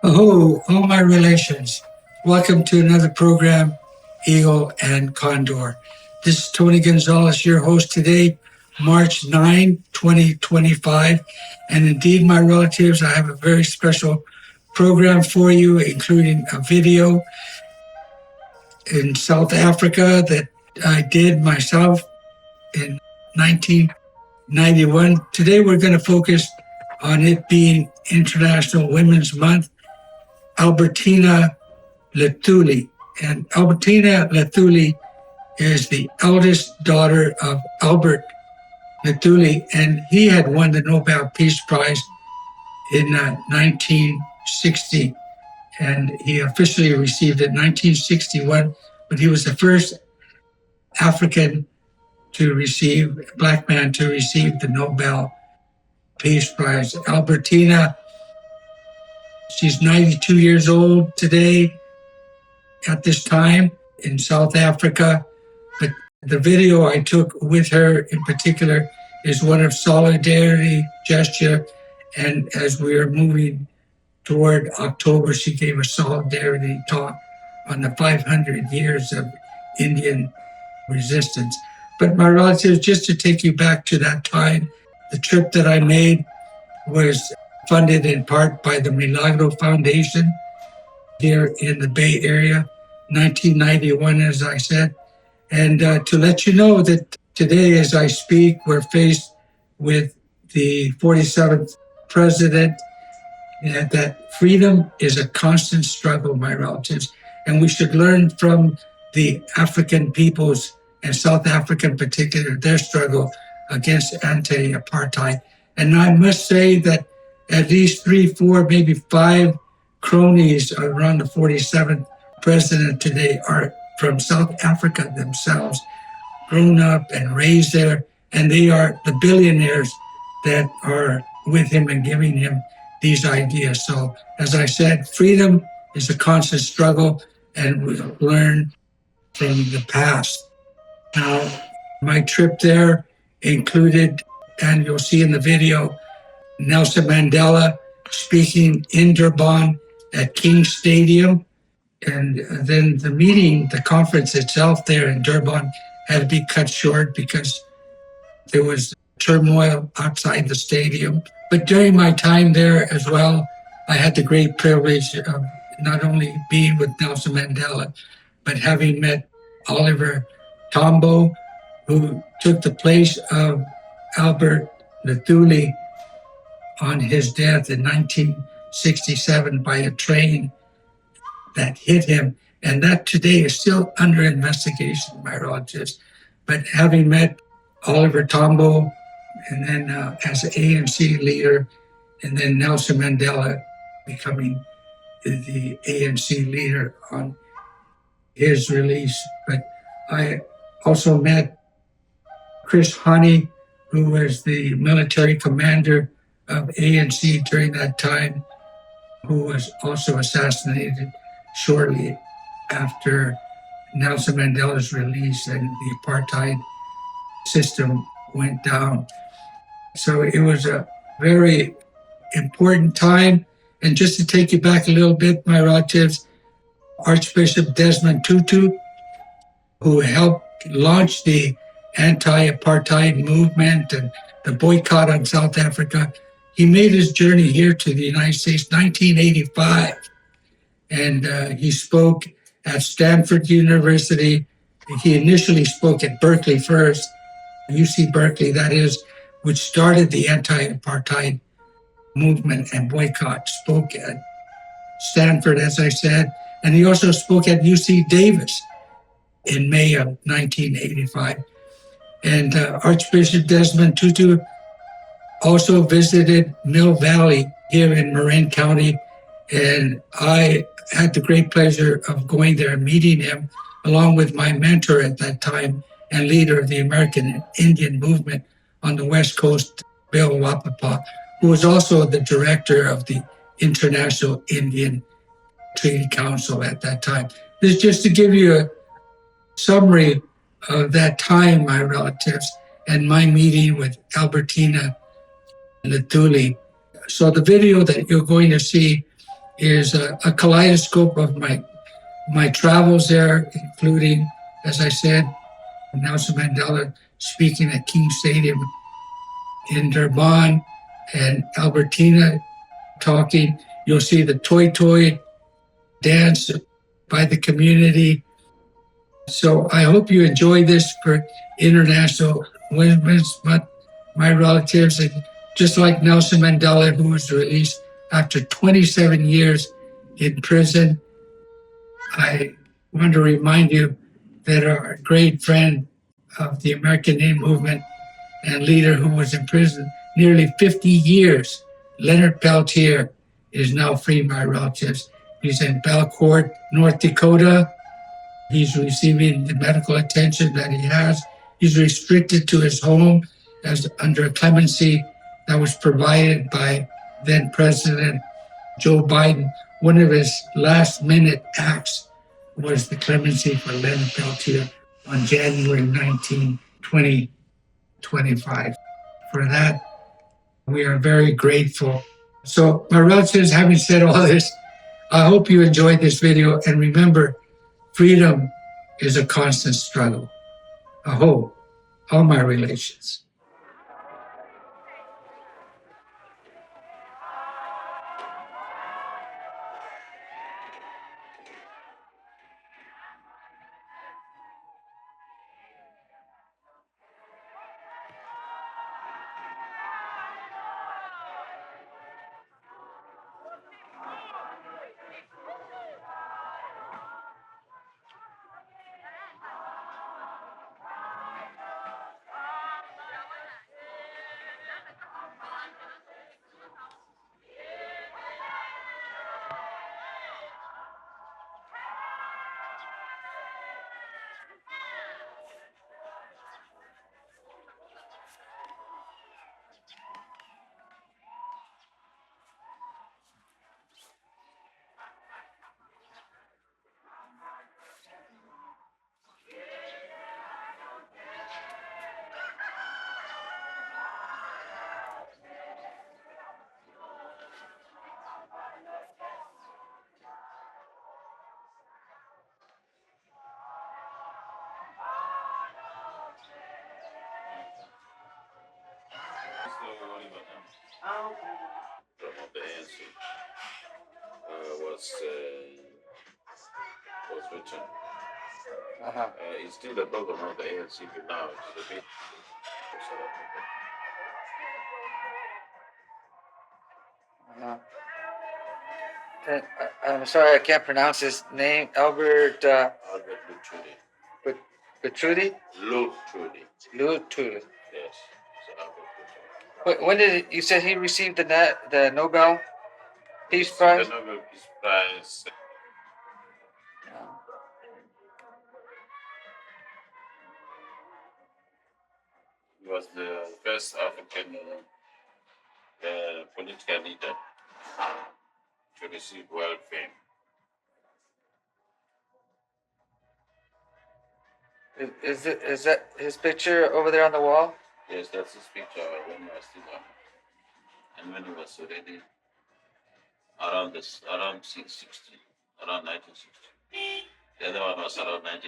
Oh, all my relations. Welcome to another program, Eagle and Condor. This is Tony Gonzalez, your host today, March 9, 2025. And indeed, my relatives, I have a very special program for you, including a video in South Africa that I did myself in 1991. Today, we're going to focus on it being International Women's Month. Albertina Lutuli. And Albertina Lutuli is the eldest daughter of Albert Lutuli, and he had won the Nobel Peace Prize in 1960, and he officially received it in 1961, but he was the first African black man to receive the Nobel Peace Prize. Albertina, she's 92 years old today at this time in South Africa. But the video I took with her in particular is one of solidarity gesture. And as we are moving toward October, she gave a solidarity talk on the 500 years of Indian resistance. But my relatives, just to take you back to that time, the trip that I made was funded in part by the Milagro Foundation here in the Bay Area, 1991, as I said. And to let you know that today, as I speak, we're faced with the 47th president, and that freedom is a constant struggle, my relatives. And we should learn from the African peoples, and South Africa in particular, their struggle against anti-apartheid. And I must say that at least 3, 4, maybe 5 cronies around the 47th president today are from South Africa themselves, grown up and raised there, and they are the billionaires that are with him and giving him these ideas. So, as I said, freedom is a constant struggle, and we learn from the past. Now, my trip there included, and you'll see in the video, Nelson Mandela speaking in Durban at King Stadium. And then the meeting, the conference itself there in Durban had to be cut short because there was turmoil outside the stadium. But during my time there as well, I had the great privilege of not only being with Nelson Mandela, but having met Oliver Tambo, who took the place of Albert Lutuli on his death in 1967 by a train that hit him. And that today is still under investigation, my relatives. But having met Oliver Tambo, and then as an ANC leader, and then Nelson Mandela becoming the ANC leader on his release. But I also met Chris Hani, who was the military commander of ANC during that time, who was also assassinated shortly after Nelson Mandela's release and the apartheid system went down. So it was a very important time. And just to take you back a little bit, my relatives, Archbishop Desmond Tutu, who helped launch the anti-apartheid movement and the boycott on South Africa, he made his journey here to the United States in 1985. And he spoke at Stanford University. He initially spoke at Berkeley first, UC Berkeley, that is, which started the anti-apartheid movement and boycott. Spoke at Stanford, as I said, and he also spoke at UC Davis in May of 1985. And Archbishop Desmond Tutu also visited Mill Valley here in Marin County, and I had the great pleasure of going there and meeting him, along with my mentor at that time and leader of the American Indian movement on the West Coast, Bill Wapapa, who was also the director of the International Indian Treaty Council at that time. This is just to give you a summary of that time, my relatives, and my meeting with Albertina Lutuli. So the video that you're going to see is a kaleidoscope of my travels there, including, as I said, Nelson Mandela speaking at King Stadium in Durban and Albertina talking. You'll see the toy dance by the community. So I hope you enjoy this for International Women's Month. My relatives, and just like Nelson Mandela, who was released after 27 years in prison, I want to remind you that our great friend of the American Indian movement and leader who was in prison nearly 50 years, Leonard Peltier, is now free, my relatives. He's in Belcourt, North Dakota. He's receiving the medical attention that he has. He's restricted to his home as under clemency that was provided by then President Joe Biden. One of his last minute acts was the clemency for Leonard Peltier on January 19, 2025. For that, we are very grateful. So, my relatives, having said all this, I hope you enjoyed this video. And remember, freedom is a constant struggle. Aho, all my relations. Of the ANC was written. It's still the program of the ANC, but now it's a bit. And I'm sorry, I can't pronounce his name. Albert Albert Lutrudi. Bertrudi? Lutrudi. Lutrudi. Yes. So Albert Lutrudi. When did you said he received the Nobel Peace Prize? The Nobel Peace Prize. He was the first African political leader to receive world fame. Is that his picture over there on the wall? Yes, that's his picture when he was still on, and when he was already around 1960. The other one was around 1950,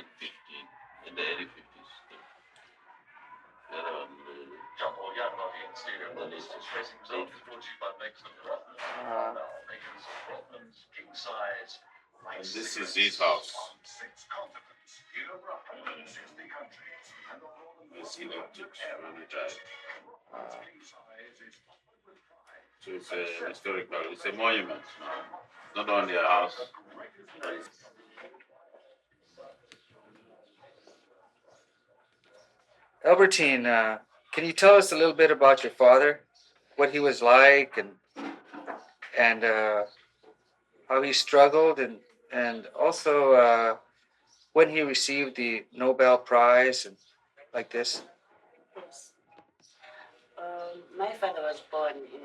in the early 50s. The other one, and this is his house. He left it when he died. So it's a historical, it's a monument now. Not only a house, but it's Albertine, can you tell us a little bit about your father, what he was like, and how he struggled, and also when he received the Nobel Prize and like this? Yes. My father was born in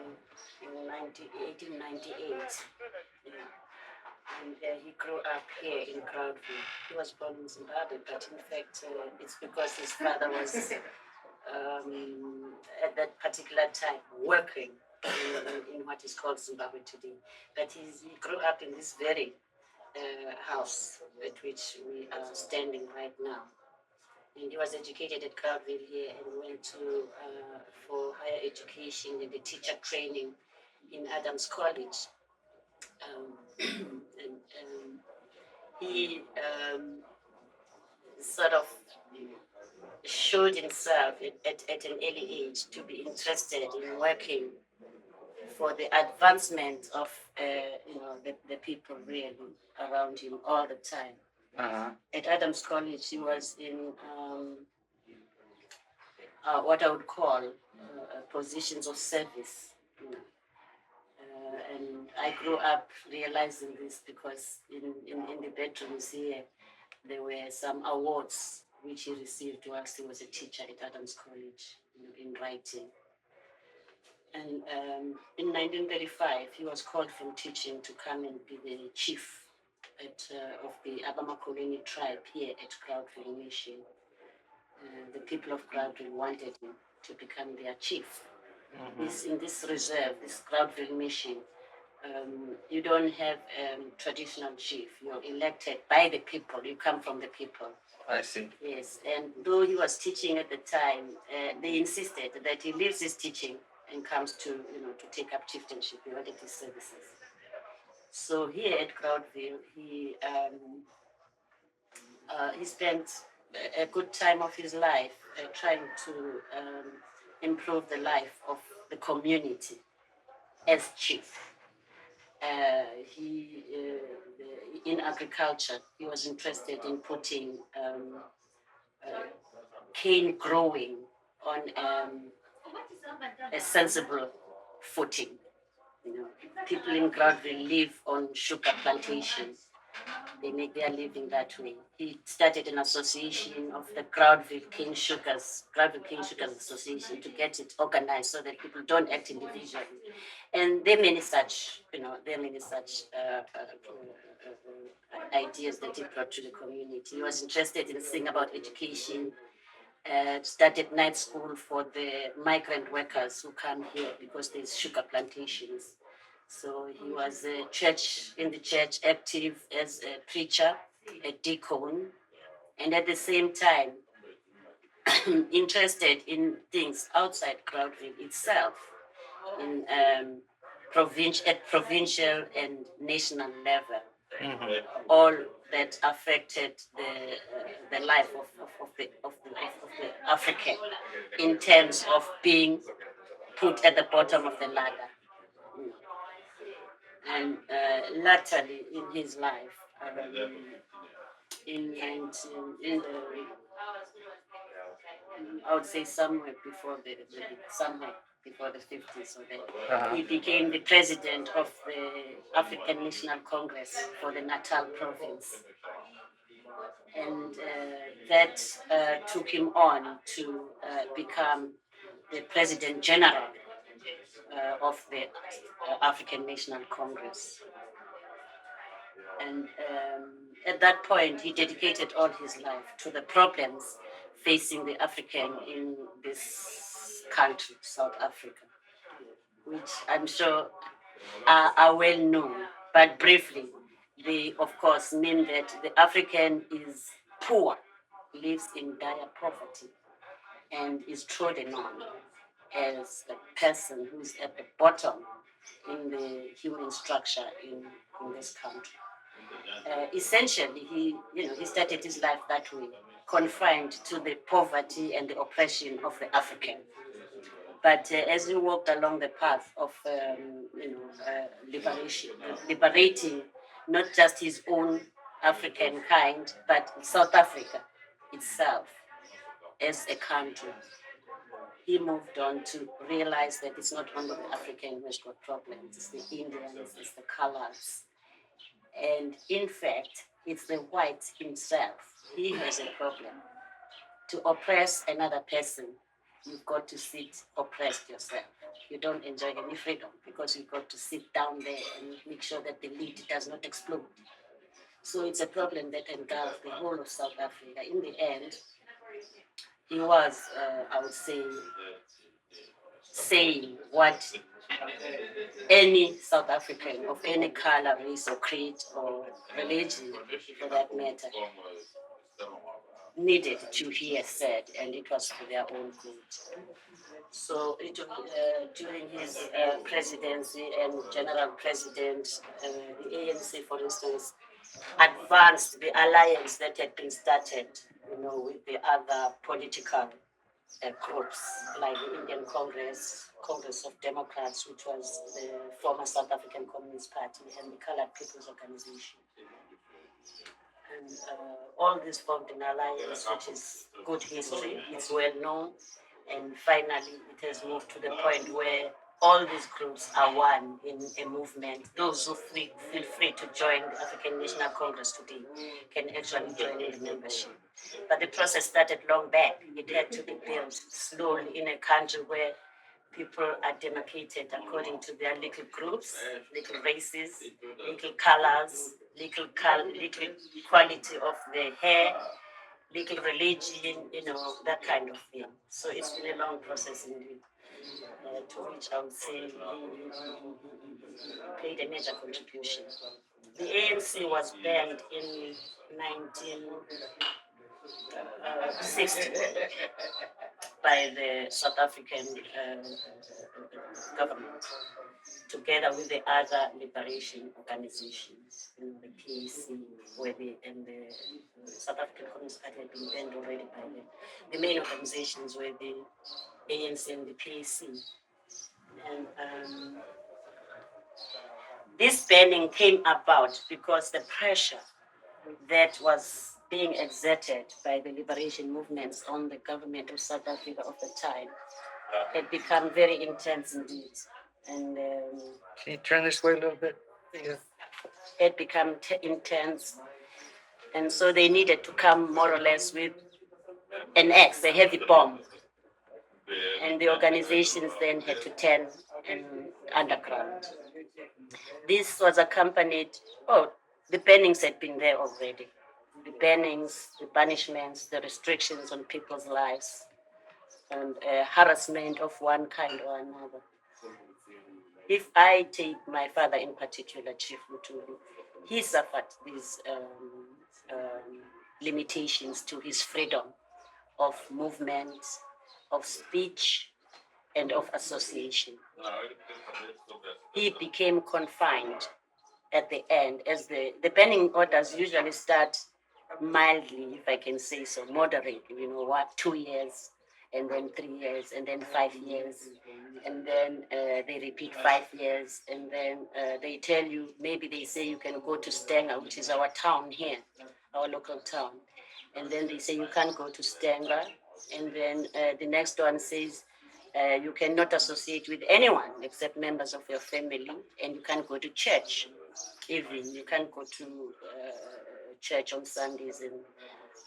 1898. Yeah. And he grew up here in Crowdview. He was born in Zimbabwe, but in fact, it's because his father was at that particular time working in what is called Zimbabwe today. But he grew up in this very house at which we are standing right now. And he was educated at Crowdville here and went to for higher education and the teacher training in Adams College. And he sort of showed himself at an early age to be interested in working for the advancement of the people really around him all the time. Uh-huh. At Adams College, he was in what I would call positions of service. And I grew up realizing this because in the bedrooms here, there were some awards which he received whilst he was a teacher at Adams College in writing. And in 1935, he was called from teaching to come and be the chief of the Abamakoloni tribe here at Crowdville Mission. The people of Crowdville wanted him to become their chief. In this reserve, this Crowdville Mission, you don't have traditional chief. You're elected by the people. You come from the people. I see. Yes, and though he was teaching at the time, they insisted that he leaves his teaching and comes to take up chieftainship. He wanted his services. So here at Crowdville, he spent a good time of his life trying to improve the life of the community as chief. In agriculture, he was interested in putting cane growing on a sensible footing. People in Crowdville live on sugar plantations. They make their living that way. He started an association of the Crowdville Cane Sugars Association to get it organized so that people don't act individually. And there are many such, ideas that he brought to the community. He was interested in seeing about education, started night school for the migrant workers who come here because there's sugar plantations. So he was in the church, active as a preacher, a deacon, and at the same time interested in things outside Crowdville itself, in provincial and national level, all that affected the life of the African in terms of being put at the bottom of the ladder. And latterly in his life, I would say somewhere before the 50s, or that he became the president of the African National Congress for the Natal province, and that took him on to become the president general of the African National Congress. And at that point, he dedicated all his life to the problems facing the African in this country, South Africa, which I'm sure are well known. But briefly, they of course mean that the African is poor, lives in dire poverty, and is trodden on as a person who's at the bottom in the human structure in this country. Essentially, he started his life that way, confined to the poverty and the oppression of the African. But as he walked along the path of liberating not just his own African kind, but South Africa itself as a country, he moved on to realize that it's not only the African who has got problems, it's the Indians, it's the colors. And in fact, it's the white himself. He has a problem. To oppress another person, you've got to sit oppressed yourself. You don't enjoy any freedom because you've got to sit down there and make sure that the lid does not explode. So it's a problem that engulfed the whole of South Africa. In the end, he was, I would say, saying what any South African of any color, race, or creed, or religion, for that matter, needed to hear said, and it was for their own good. So during his presidency and general president, the ANC, for instance, advanced the alliance that had been started, with the other political groups like the Indian Congress of Democrats, which was the former South African Communist Party, and the Colored People's Organization. And all this formed an alliance, which is good history. It's well known. And finally, it has moved to the point where all these groups are one in a movement. Those who feel free to join the African National Congress today can actually join in the membership. But the process started long back. It had to be built slowly in a country where people are demarcated according to their little groups, little races, little colors, little quality of the hair, little religion, that kind of thing. So it's been a long process indeed. To which I would say he played a major contribution. The ANC was banned in 1960 by the South African government, together with the other liberation organizations, the PAC, and the South African Communist Party had been banned already by them. The main organizations were the ANC and the PAC. And this banning came about because the pressure that was being exerted by the liberation movements on the government of South Africa of the time had become very intense indeed. And Can you turn this way a little bit? had become intense. And so they needed to come more or less with an axe, a heavy bomb. And the organizations then had to turn underground. This was accompanied, the bannings had been there already. The bannings, the punishments, the restrictions on people's lives, and harassment of one kind or another. If I take my father in particular, Chief Mutulu, he suffered these limitations to his freedom of movement, of speech, and of association. He became confined at the end, as the banning orders usually start mildly, if I can say so, moderate, 2 years, and then 3 years, and then 5 years, and then they repeat 5 years, and then they tell you, maybe they say you can go to Stanger, which is our town here, our local town, and then they say you can't go to Stanger, and then the next one says you cannot associate with anyone except members of your family, and you can't go to church. Even you can't go to church on Sundays and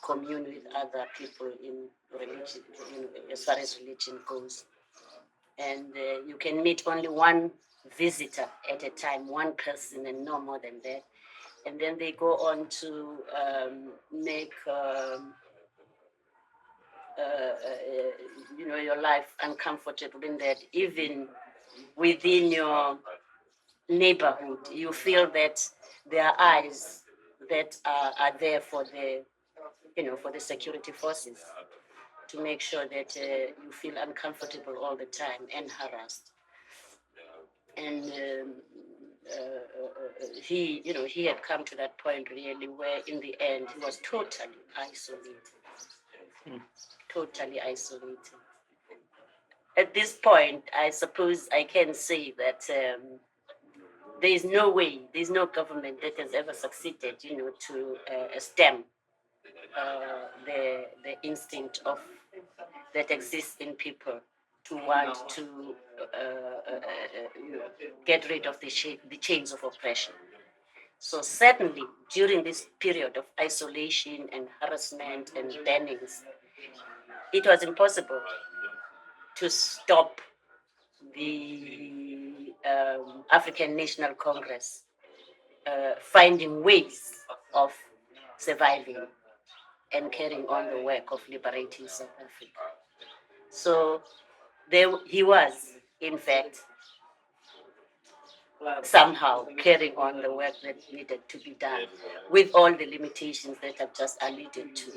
commune with other people in religion, as far as religion goes. And you can meet only one visitor at a time, one person, and no more than that. And then they go on to make your life uncomfortable, in that even within your neighborhood, you feel that there are eyes that are there for the security forces, to make sure that you feel uncomfortable all the time and harassed. And he had come to that point really where in the end he was totally isolated. Totally isolated. At this point, I suppose I can say that there is no way, there is no government that has ever succeeded, to stem the instinct of that exists in people to want to get rid of the chains of oppression. So certainly during this period of isolation and harassment and bannings, it was impossible to stop the African National Congress finding ways of surviving and carrying on the work of liberating South Africa. So he was, in fact, somehow carrying on the work that needed to be done with all the limitations that I've just alluded to.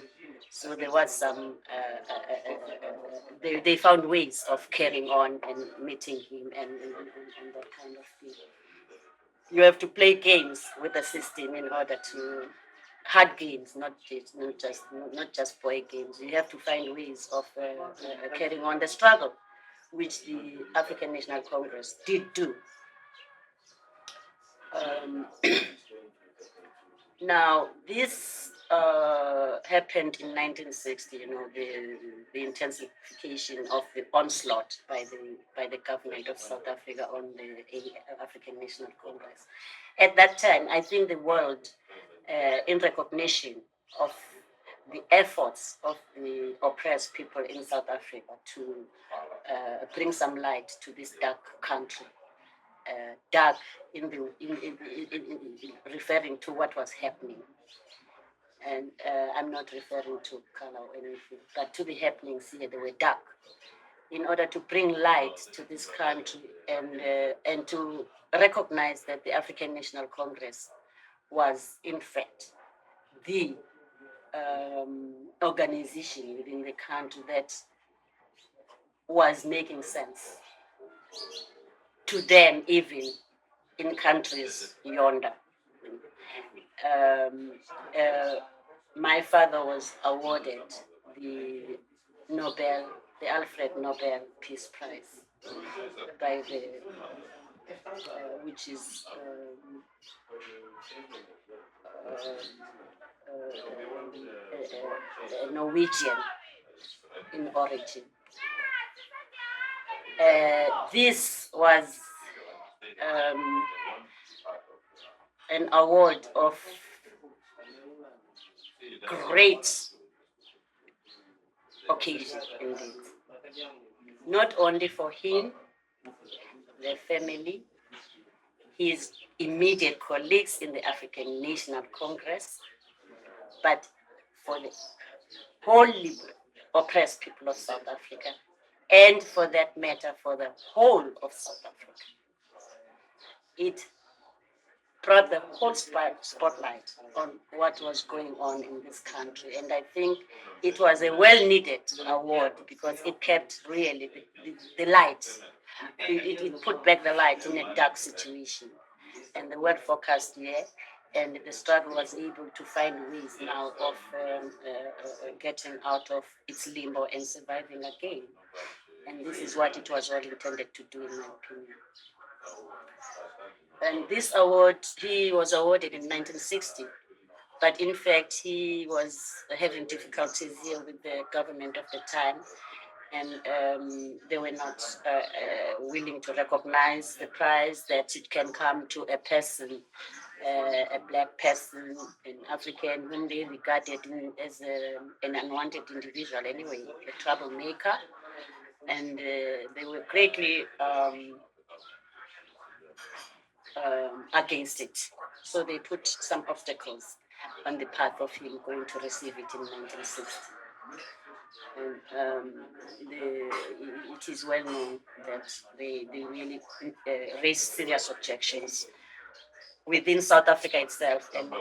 So there was some, they found ways of carrying on and meeting him and that kind of thing. You have to play games with the system in order to hard games, not just boy games. You have to find ways of carrying on the struggle, which the African National Congress did do. Now, this happened in 1960. The intensification of the onslaught by the government of South Africa on the African National Congress. At that time, I think the world, in recognition of the efforts of the oppressed people in South Africa to bring some light to this dark country, dark in referring to what was happening. And I'm not referring to color or anything, but to the happenings here, they were dark. In order to bring light to this country and to recognize that the African National Congress was, in fact, the organization within the country that was making sense to them, even in countries yonder. My father was awarded the Alfred Nobel Peace Prize by which is Norwegian in origin. This was an award of great occasion indeed. Not only for him, the family, his immediate colleagues in the African National Congress, but for the whole oppressed people of South Africa, and for that matter, for the whole of South Africa. It brought the whole spotlight on what was going on in this country. And I think it was a well-needed award because it kept really the light. It put back the light in a dark situation. And the word focused here, and the struggle was able to find ways now of getting out of its limbo and surviving again. And this is what it was all intended to do, in my opinion. And this award, he was awarded in 1960, but in fact, he was having difficulties here with the government of the time, and they were not willing to recognize the prize, that it can come to a person, a black person, an African, whom they regarded as an unwanted individual anyway, a troublemaker, and they were greatly against it. So they put some obstacles on the path of him going to receive it in 1960. And it is well known that they really raised serious objections within South Africa itself and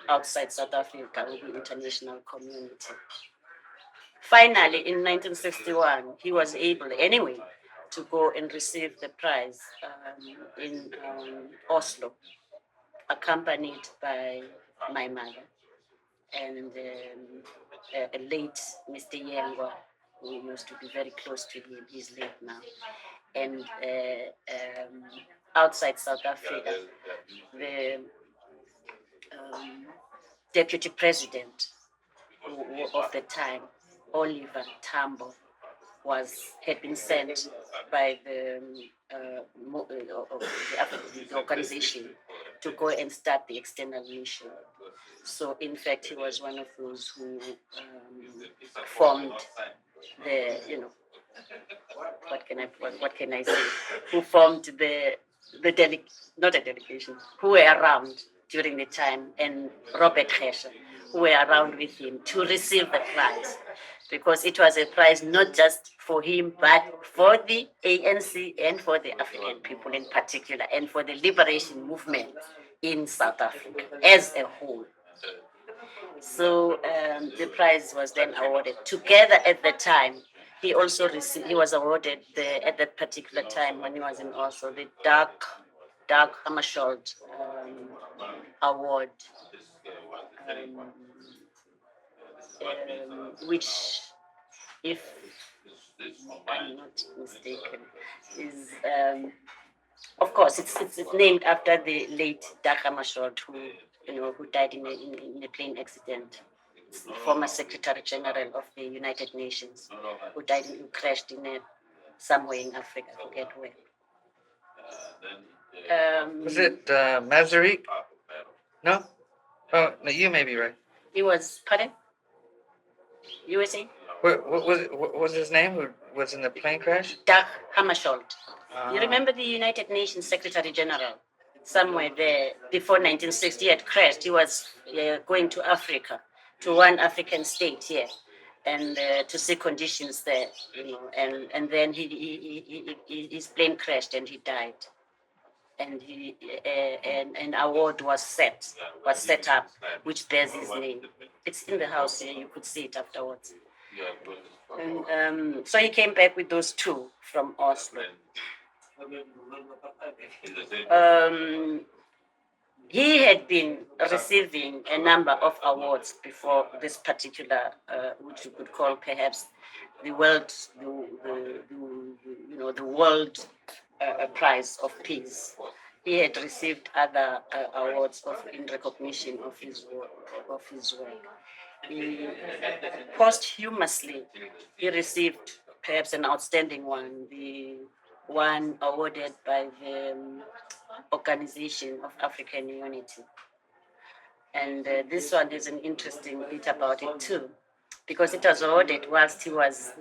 outside South Africa with the international community. Finally, in 1961, he was able, anyway, to go and receive the prize in Oslo, accompanied by my mother and a late Mr. Yengwa, who used to be very close to him. He's late now. And outside South Africa, the deputy president of the time, Oliver Tambo, had been sent by the organization to go and start the external mission. So, in fact, he was one of those who formed the, what can I say? Who formed not a delegation, who were around during the time, and Robert Gesher, who were around with him to receive the prize. because it was a prize not just for him, but for the ANC and for the African people in particular, and for the liberation movement in South Africa as a whole. So the prize was then awarded. Together at the time, he also received. He was awarded at that particular time when he was in Oslo the Dark Hammarskjöld award, which, if I'm not mistaken, is of course it's named after the late Dag Hammarskjöld, who died in a plane accident. Former Secretary General of the United Nations, who crashed somewhere in Africa. I forget where. Was it Mazariq? No? Oh, no, you may be right. He was, pardon? You were saying? What was his name? Who was in the plane crash? Dag Hammarskjöld. You remember the United Nations Secretary General? Somewhere there, before 1960, he had crashed. He was going to Africa, to one African state here, and to see conditions there, and then his plane crashed and he died. And an award was set up, which bears his name. It's in the house here. You could see it afterwards. And so he came back with those two from Oslo. He had been receiving a number of awards before this particular, which you could call perhaps the world, the world prize of peace. He had received other awards in recognition of his work. Posthumously, he received perhaps an outstanding one, the one awarded by the Organization of African Unity. And this one is an interesting bit about it too, because it was awarded whilst he was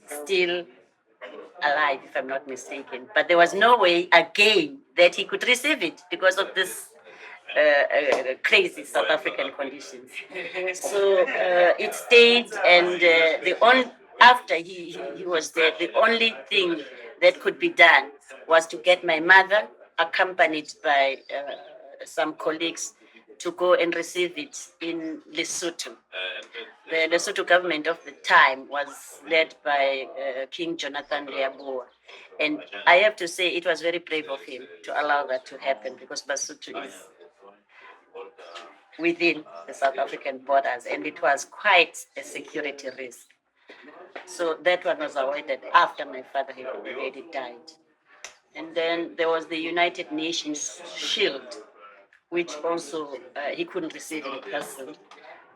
still alive, if I'm not mistaken. But there was no way again that he could receive it because of this crazy South African conditions. So it stayed, and after he was there, the only thing that could be done was to get my mother, accompanied by some colleagues, to go and receive it in Lesotho. The Lesotho government of the time was led by King Jonathan Leaboa. And I have to say it was very brave of him to allow that to happen, because Lesotho is within the South African borders, and it was quite a security risk. So that one was awarded after my father had already died. And then there was the United Nations Shield, which also he couldn't receive in person.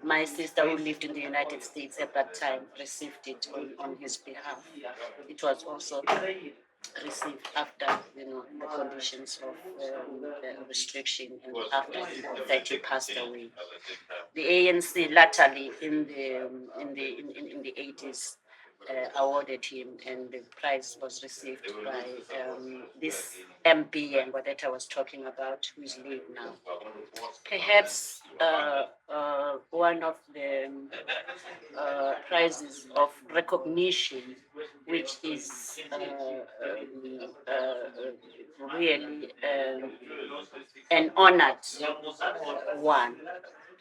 My sister, who lived in the United States at that time, received it on his behalf. It was also received after the conditions of restriction, and after he passed away. The ANC latterly in the 80s awarded him, and the prize was received by this MP and what I was talking about, who is late now. Perhaps one of the prizes of recognition, which is really an honored one,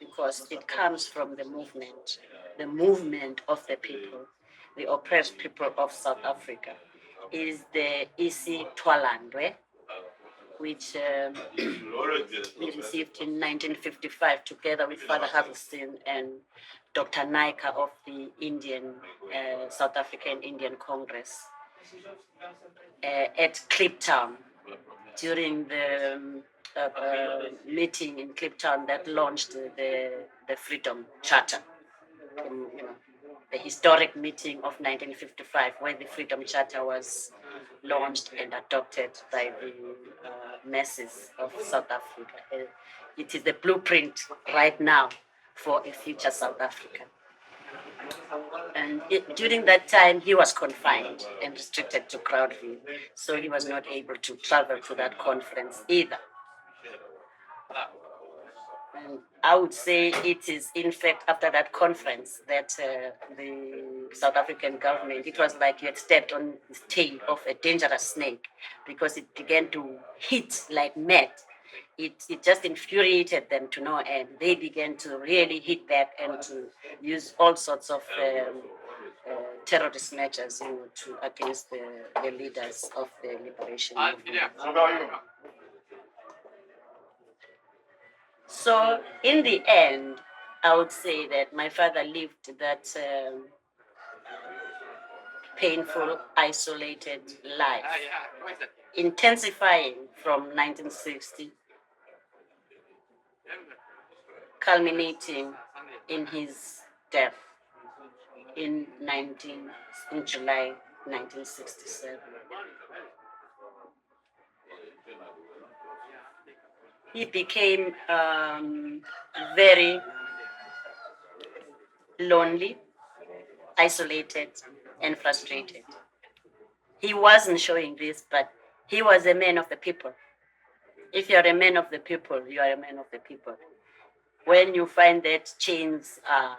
because it comes from the movement of the people, the oppressed people of South Africa, is the Isi Twalandwe, which we received in 1955 together with Father Harrison and Dr. Naika of the South African Indian Congress at Kliptown during the meeting in Kliptown that launched the Freedom Charter. The historic meeting of 1955, where the Freedom Charter was launched and adopted by the masses of South Africa. It is the blueprint right now for a future South Africa. And during that time, he was confined and restricted to Crowdview, so he was not able to travel to that conference either. And I would say it is, in fact, after that conference that the South African government, it was like you had stepped on the tail of a dangerous snake because it began to hit like mad. It just infuriated them to no end. They began to really hit back and to use all sorts of terrorist measures, against the leaders of the liberation movement. So in the end, I would say that my father lived that painful, isolated life, intensifying from 1960, culminating in his death in July 1967. He became very lonely, isolated, and frustrated. He wasn't showing this, but he was a man of the people. If you're a man of the people, you are a man of the people. When you find that chains are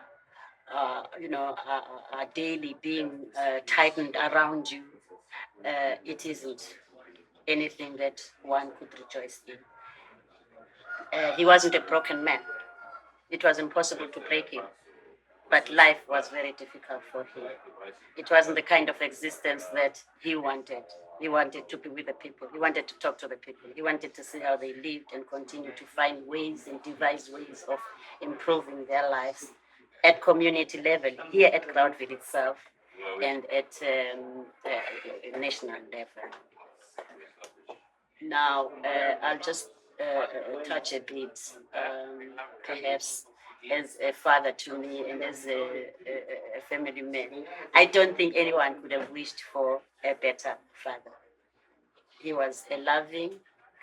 daily being tightened around you, it isn't anything that one could rejoice in. He wasn't a broken man. It was impossible to break him. But life was very difficult for him. It wasn't the kind of existence that he wanted. He wanted to be with the people. He wanted to talk to the people. He wanted to see how they lived and continue to find ways and devise ways of improving their lives at community level, here at Cloudville itself, and at national level. Now, I'll just touch a bit, perhaps as a father to me and as a family man. I don't think anyone could have wished for a better father. He was a loving,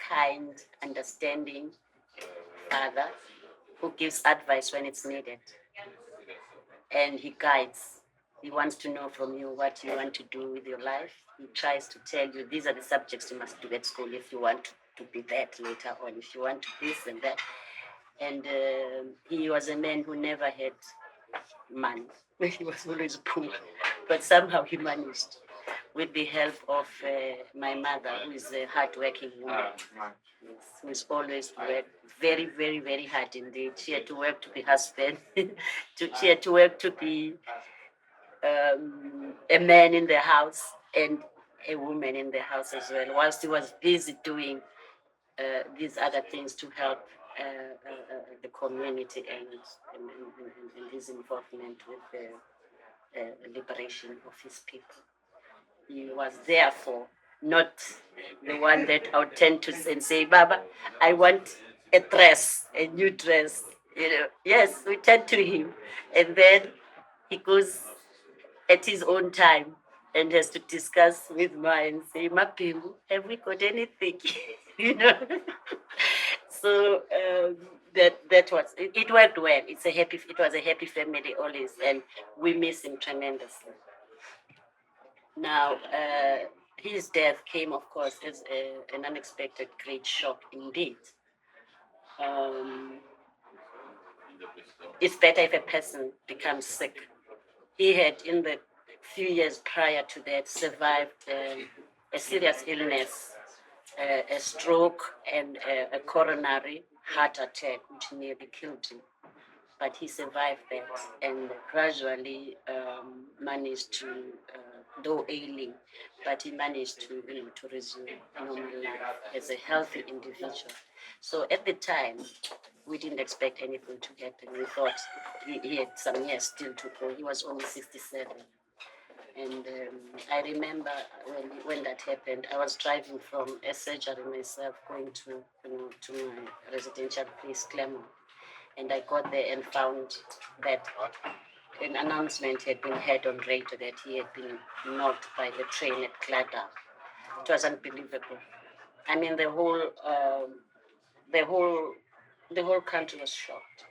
kind, understanding father who gives advice when it's needed. And he guides. He wants to know from you what you want to do with your life. He tries to tell you these are the subjects you must do at school if you want to be that later on, if you want to this and that. And he was a man who never had money. He was always poor, but somehow he managed with the help of my mother, who is a hardworking woman. Yes, who is always worked very, very, very hard indeed. She had to work to be husband. She had to work to be a man in the house and a woman in the house as well, whilst he was busy doing these other things to help the community and his involvement with the liberation of his people. He was therefore not the one that I would tend to say, Baba, I want a dress, a new dress. Yes, we turn to him, and then he goes at his own time and has to discuss with mine, say, Mapingu, have we got anything? you know. So that was it worked well. It was a happy family always, and we miss him tremendously. Now, his death came, of course, as an unexpected great shock indeed. It's better if a person becomes sick. He had, in the few years prior to that, survived a serious illness, a stroke, and a coronary heart attack, which nearly killed him. But he survived that and gradually managed to, though ailing, but he managed to resume normal life as a healthy individual. So at the time, we didn't expect anything to happen. We thought he had some years still to go. He was only 67. And I remember when that happened, I was driving from a surgery myself, going to my residential place, Claremont. And I got there and found that an announcement had been heard on radio that he had been knocked by the train at Glada. It was unbelievable. I mean, the whole country was shocked.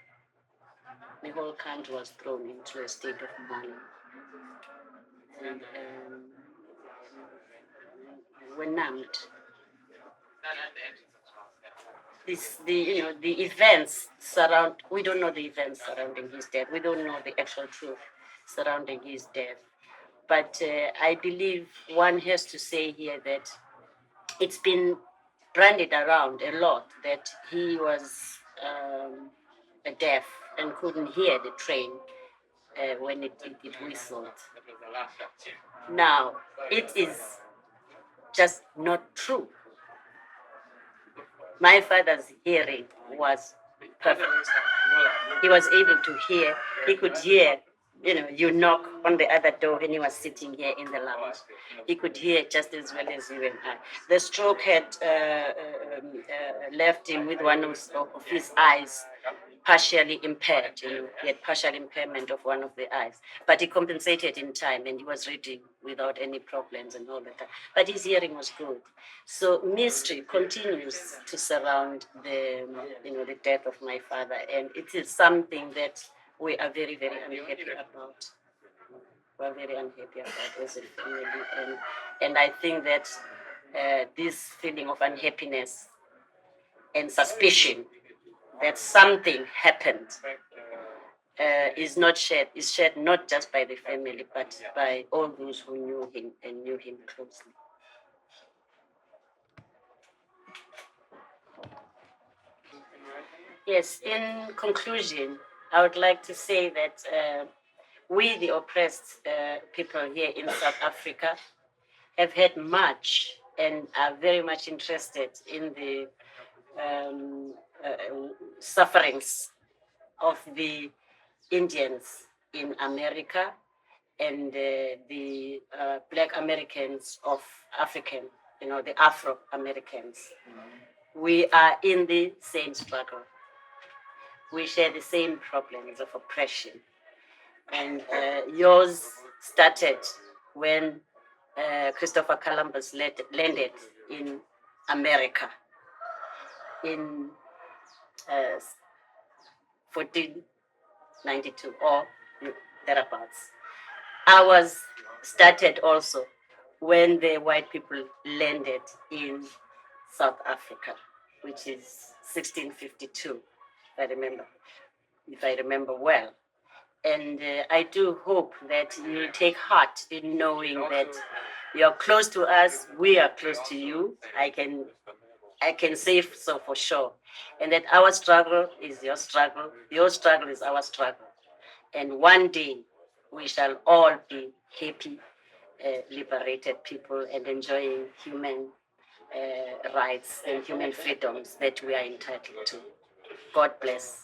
The whole country was thrown into a state of mourning. And were numbed. the events surround. We don't know the events surrounding his death. We don't know the actual truth surrounding his death. But I believe one has to say here that it's been branded around a lot that he was deaf and couldn't hear the train when it whistled. Now, it is just not true. My father's hearing was perfect. He was able to hear, he could hear, you knock on the other door when he was sitting here in the lounge. He could hear just as well as you and I. The stroke had left him with one of his eyes partially impaired. He had partial impairment of one of the eyes, but he compensated in time, and he was reading without any problems and all that. But his hearing was good. So mystery continues to surround the death of my father, and it is something that we are very, very unhappy about. We're very unhappy about as a family, and I think that this feeling of unhappiness and suspicion that something happened is shared not just by the family, but by all those who knew him and knew him closely. Yes, in conclusion, I would like to say that we, the oppressed people here in South Africa, have had much and are very much interested in the sufferings of the Indians in America and the Black Americans of African, the Afro Americans. We are in the same struggle. We share the same problems of oppression. And yours started when Christopher Columbus landed in America in 1492 or thereabouts. Ours started also when the white people landed in South Africa, which is 1652, if I remember well. And I do hope that you take heart in knowing that you're close to us, we are close to you. I can say so for sure. And that our struggle is your struggle is our struggle. And one day we shall all be happy, liberated people and enjoying human rights and human freedoms that we are entitled to. God bless.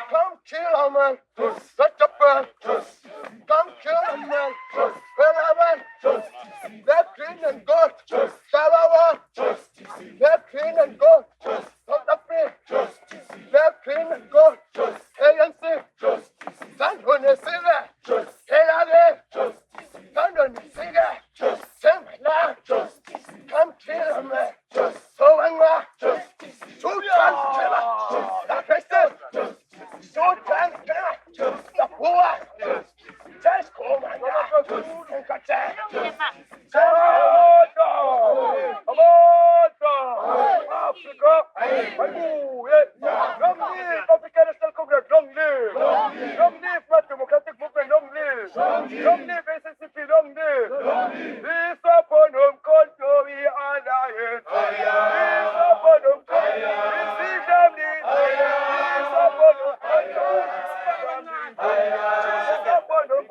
Come kill a man, such a bird. Come kill a man, wherever. They're clean and good. Salawa, they're clean and good. South Africa, they're clean and good. ANC, stand on the silver. KRA, stand on the silver. Semla, come kill a man. Sowanga, two times killer. The president, two times killer. The poor, just come and Africa, long live African National Congress, long live. Long live my democratic movement, long live. Long live SNCP, long live. This upon whom control we are dying. This upon whom receive them need. This upon whom control this upon whom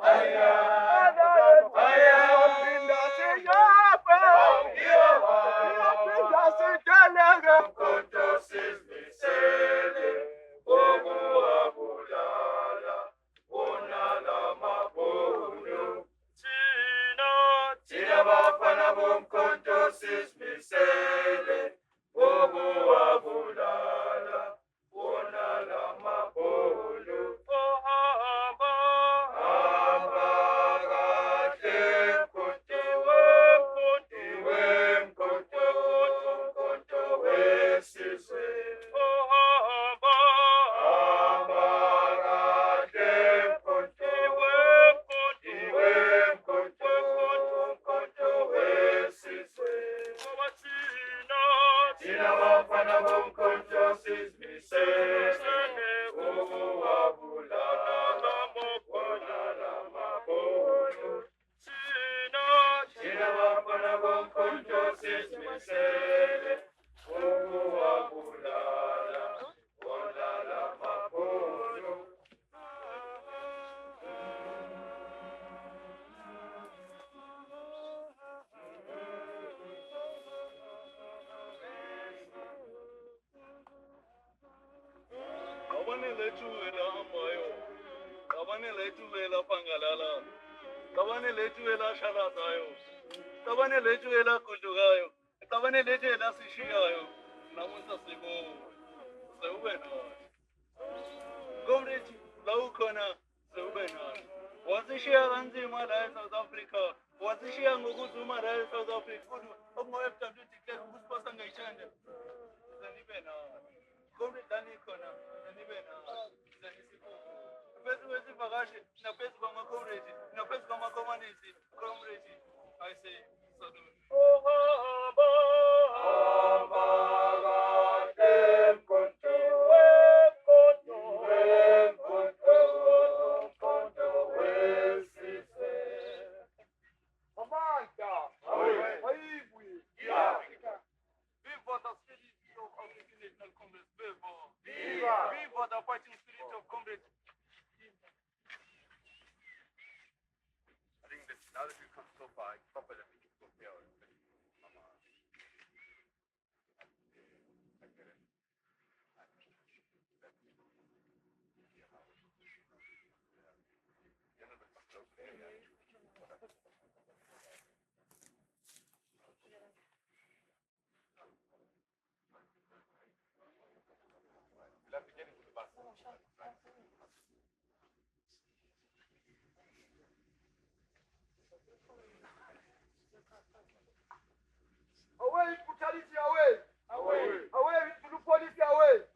away with brutality, away. Away with Zulu policy, away.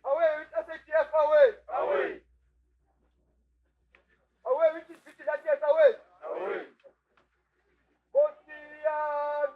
Away with SATF, away. Away with this vigilante, away. Osiame.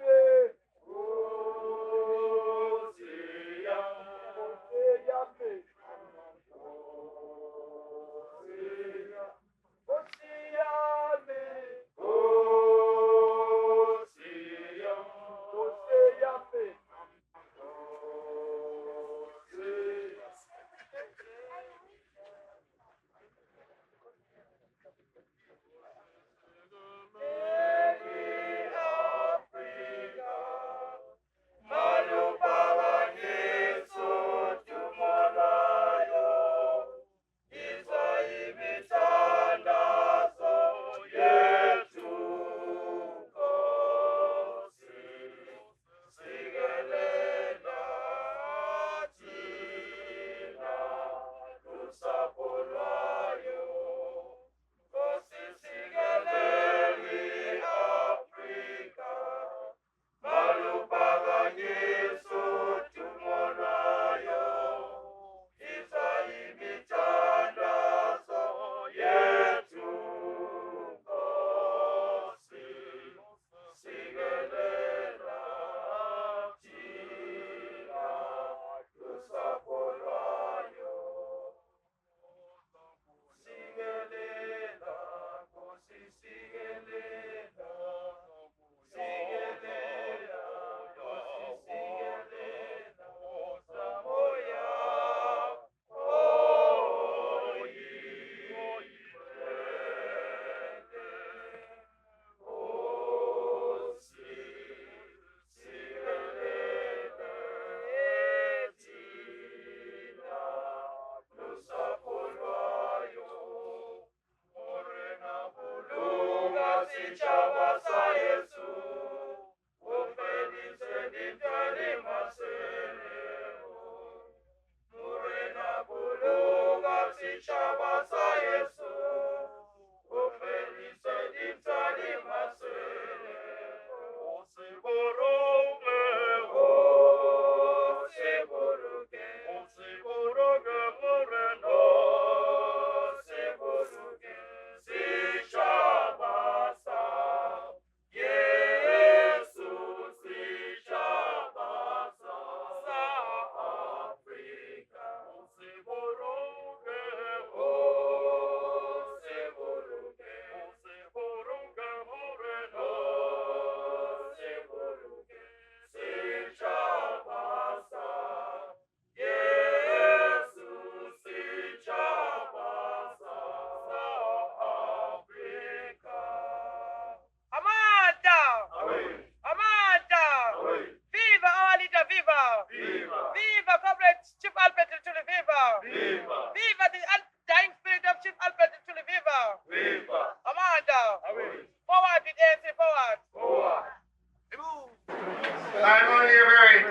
I'm only a very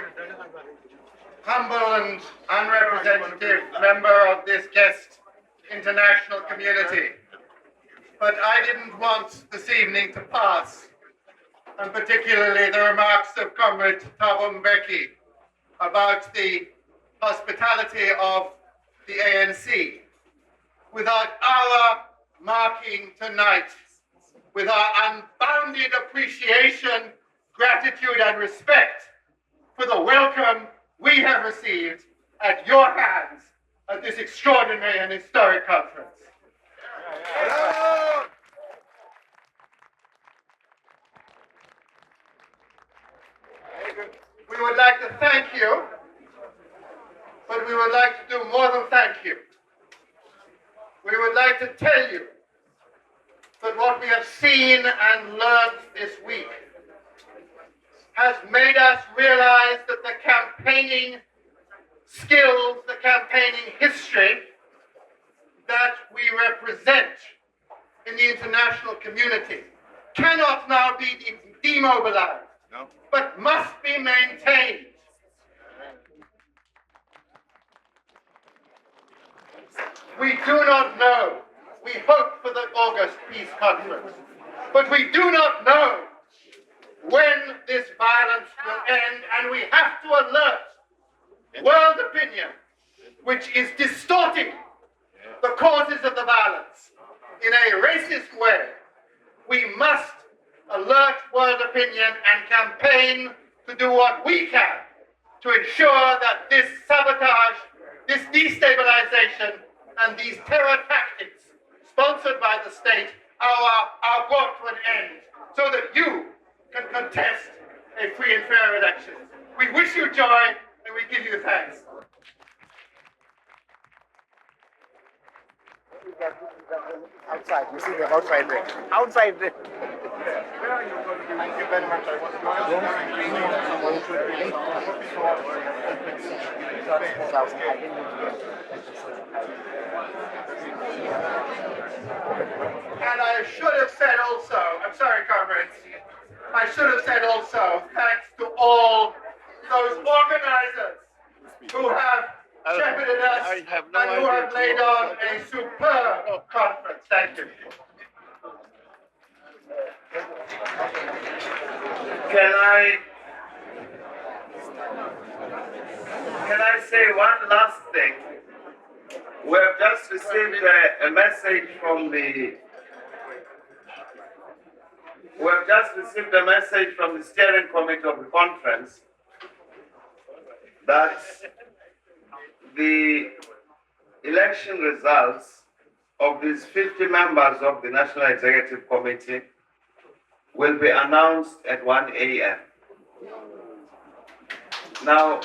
humble and unrepresentative member of this guest international community. But I didn't want this evening to pass, and particularly the remarks of Comrade Thabo Mbeki about the hospitality of the ANC, without our marking tonight with our unbounded appreciation, gratitude, and respect for the welcome we have received at your hands at this extraordinary and historic conference. We would like to thank you, but we would like to do more than thank you. We would like to tell you that what we have seen and learned this week has made us realize that the campaigning skills, the campaigning history that we represent in the international community cannot now be demobilized, but must be maintained. We do not know. We hope for the August Peace Conference, but we do not know when this violence will end, and we have to alert world opinion, which is distorting the causes of the violence in a racist way. We must alert world opinion and campaign to do what we can to ensure that this sabotage, this destabilization, and these terror tactics sponsored by the state are brought to an end so that you can contest a free and fair election. We wish you joy and we give you thanks. Outside, you see them outside there. Outside there. Thank you very much. I was And I should have said also, I'm sorry, comrades, I should have said also, thanks to all those organizers who have shepherded us and who have laid on a superb conference. Thank you. Can I say one last thing? We have just received a message from the steering committee of the conference that the election results of these 50 members of the National Executive Committee will be announced at 1 a.m. Now,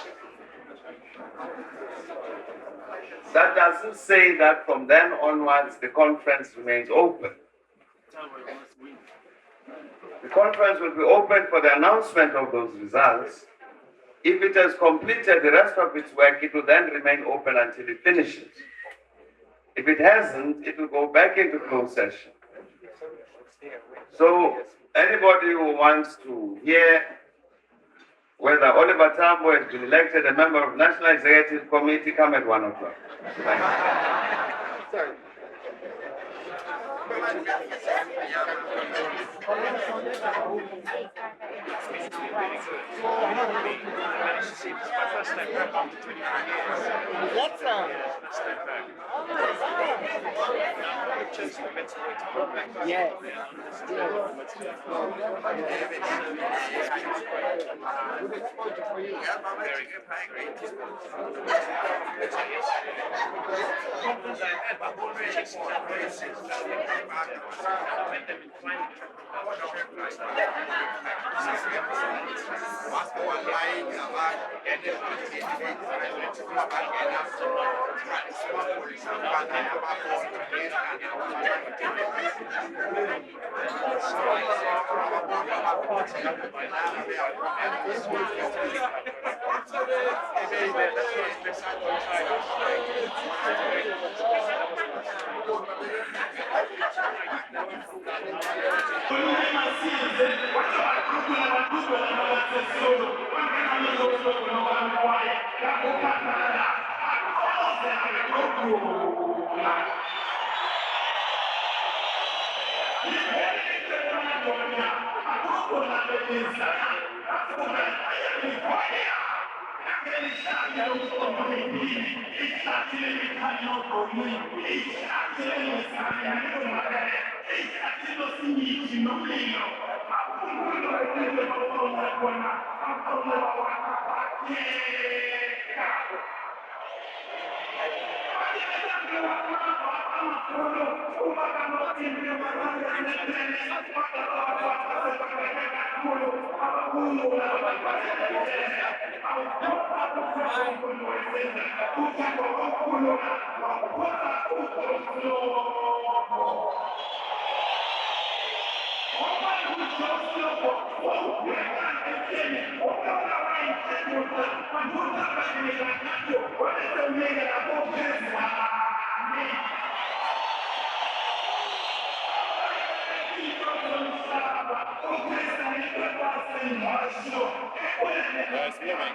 that doesn't say that from then onwards the conference remains open. The conference will be open for the announcement of those results. If it has completed the rest of its work, it will then remain open until it finishes. If it hasn't, it will go back into closed session. So anybody who wants to hear whether Oliver Tambo has been elected a member of National Executive Committee, come at 1 o'clock. Sorry.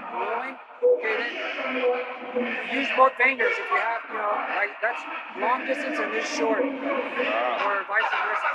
Rolling. Okay, then use both fingers if you have, like that's long distance and this short, or vice versa.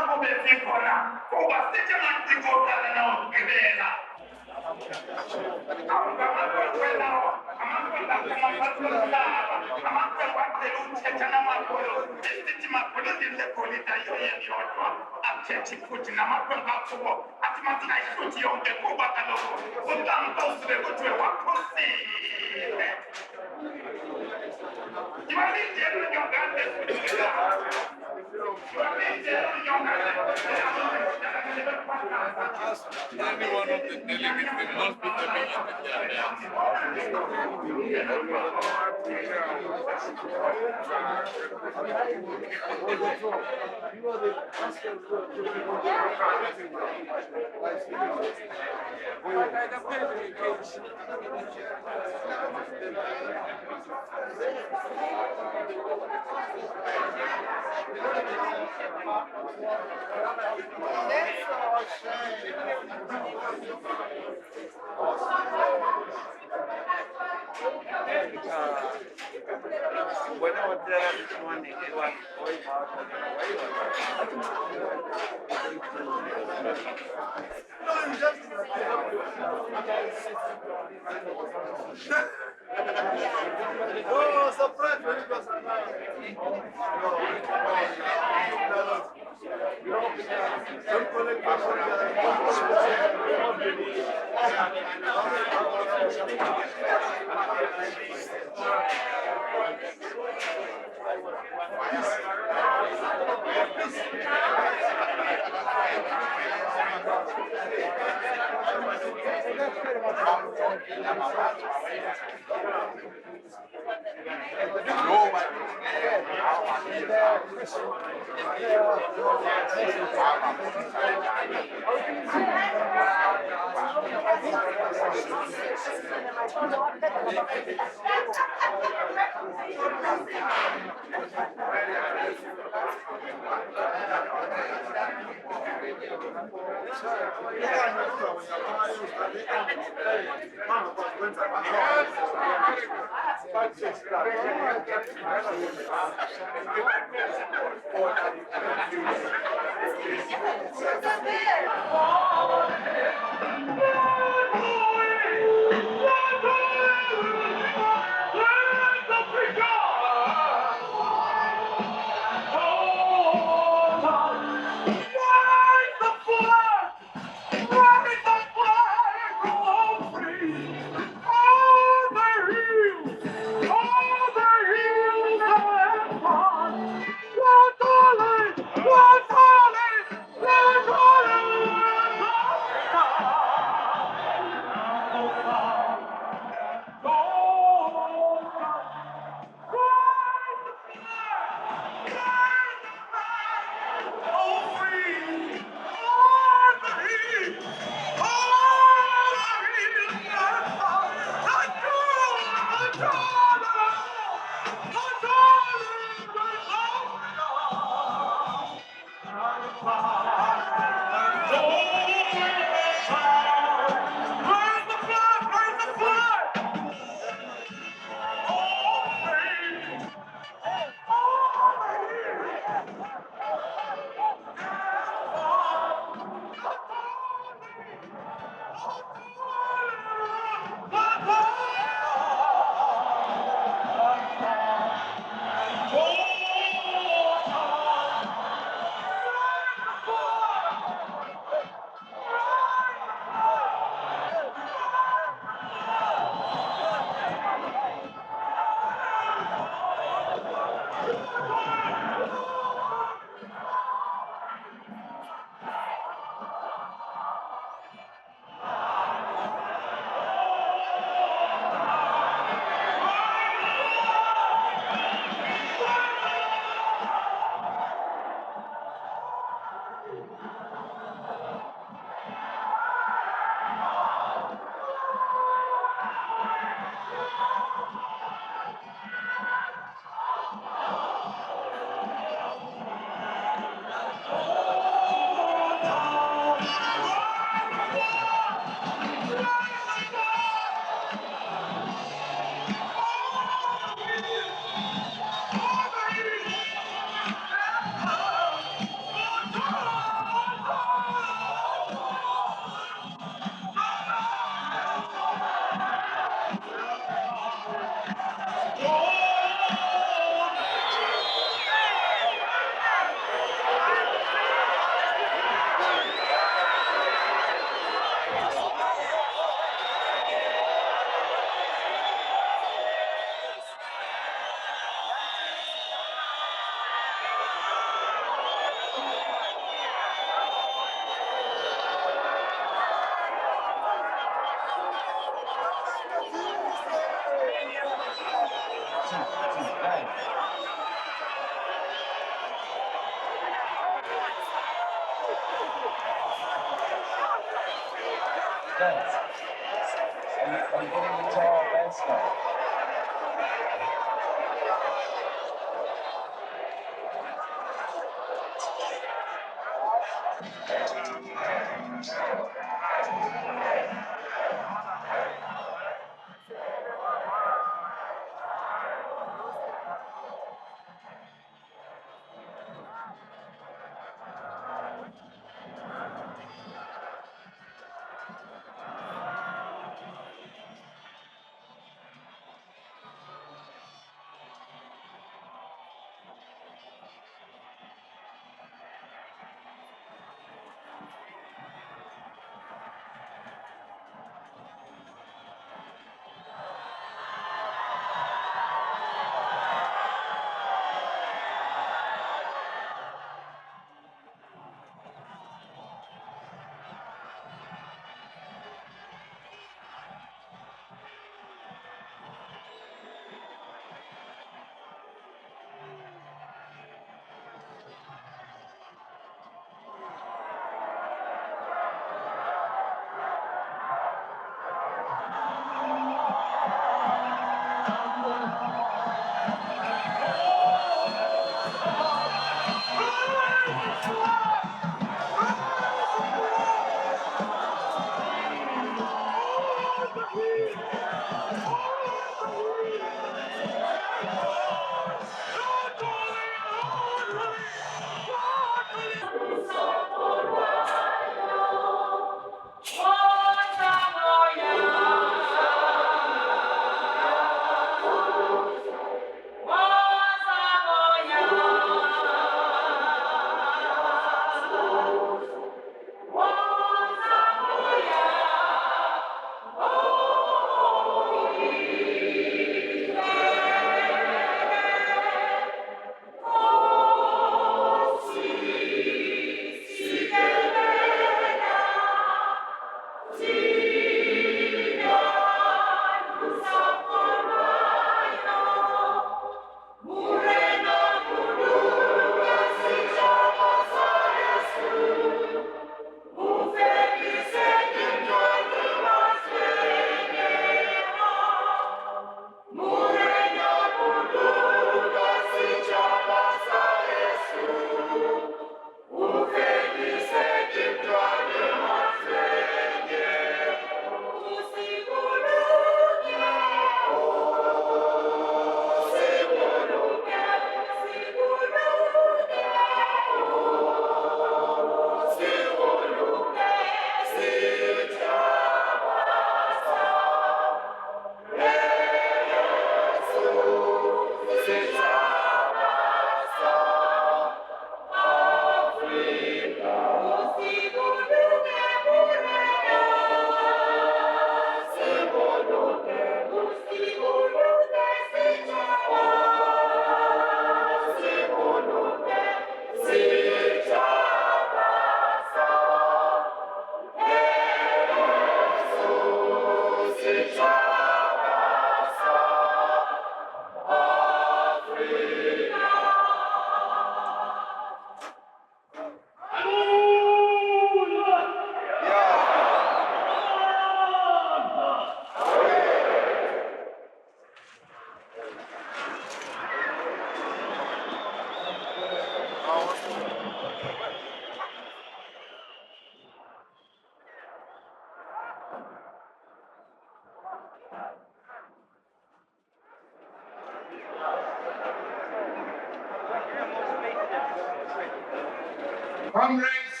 Comrades,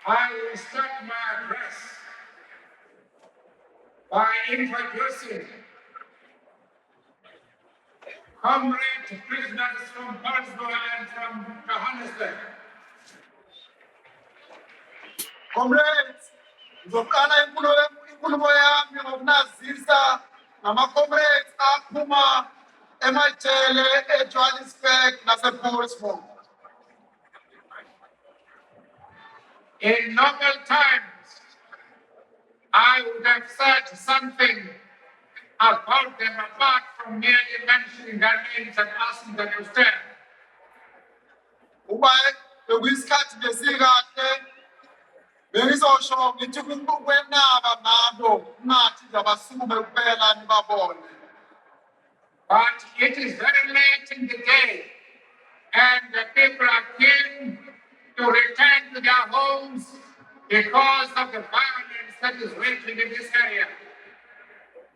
I will start my address by introducing comrade prisoners from Paulsboro and from Johannesburg. Comrades, ngizoqala inkulumo yami ngokunazisa ngama-comrades aphuma emajele eJohannesburg nasePaulsboro. In normal times, I would have said something about them apart from merely mentioning their names and asking them to stand. Uba bekuyisikhathi besikahle bengizosho ngithi kwenaba ngabo ngathi zabasukume kuphela nibabone. But it is very late in the day, and the people are keen to return to their homes because of the violence that is raging in this area.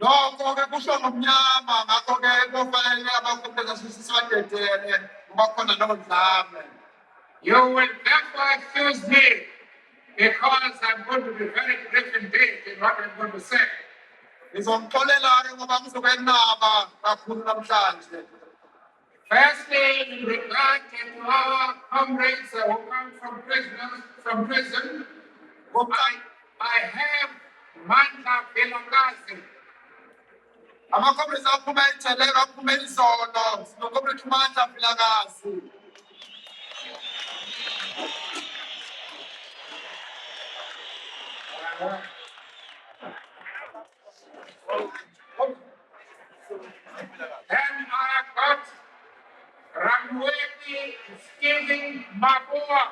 Nokho-ke kusho ngomnyama, ngakho-ke kufanele abakhuthaza sisibadedele ngoba khona nodlame. You will therefore excuse me because I'm going to be very brief indeed in what I'm going to say. Ngizomxolela-ke ngoba ngizokwenaba kakhulu namhlanje. Firstly, in regard to our comrades who come from prison, I have Mandla Vilakazi. Ama-comrades aphuma ejele aphuma izolo, sino-comrade uMandla Vilakazi. Then I got Ramwedi Stephen Mabua.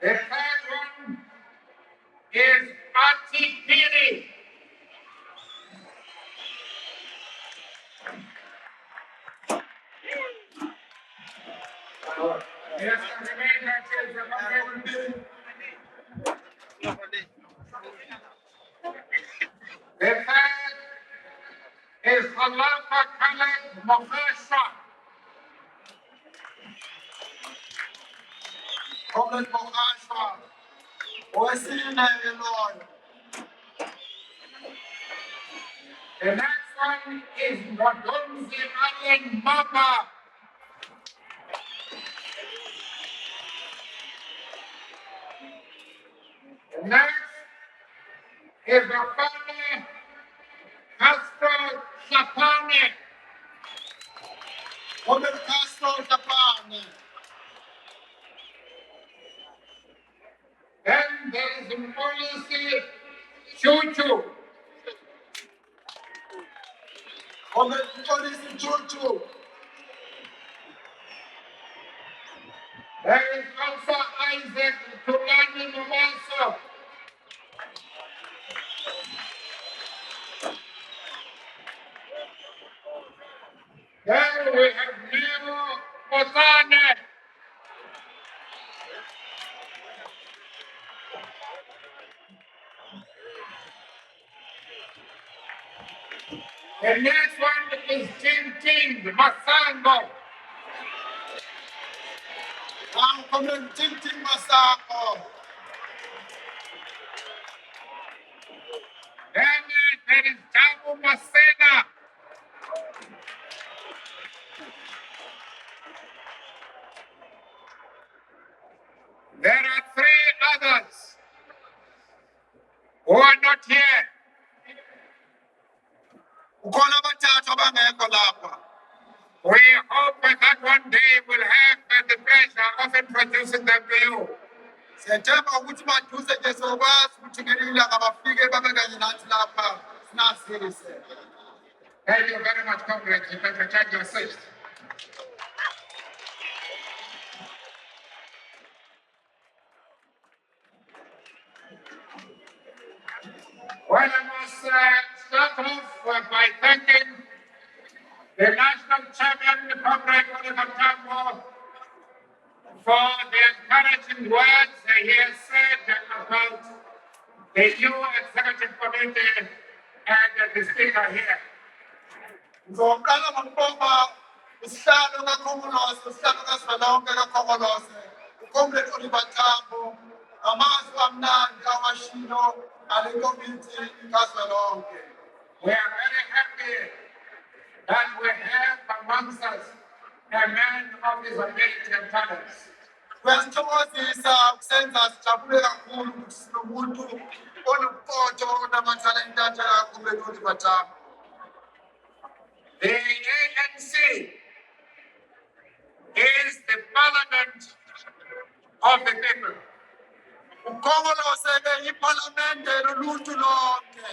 The third one is Ati Piri. Yes, the remainder is the third is Halafa Khaled Mokhesha. Khaled Mokhesha. What's the name, Lord? The next one is Wadonzi Allen Mama. The next is Rafale Castro Chapane. Robert Castro Chapane. Then there is a policy Chuchu. Robert Policy Chuchu. There is also Isaac Tulani Momaso. Then we have Nero Otane. The next one is Tintin Masango. I'm coming Tintin Masango. Then there is Tabu Masena. There are three others who are not here. We hope that one day we'll have the pleasure of introducing them to you. Thank you very much, comrades. You can return your seats. Well, I must start off by thanking the national champion, Comrade Eagle&Condor, for the encouraging words he has said about the new executive committee and the speaker here. Ngizoqala ngokubonga usihlalo kaKhongolose, usihlalo kaSizwelonke kaKhongolose, uComrade Oliver Tambo, ngamazwi amnandi awashilo ale komiti kaZwelonke. We are very happy that we have amongst us a man of his ability and talents. Kuyasithokozisa kusenza sijabule kakhulu ukuthi sinomuntu onobuqotho onamathalente anjengaKhongolose Oliver Tambo. The ANC is the parliament of the people. uKhongolose ke iphalamende loluntu lonke.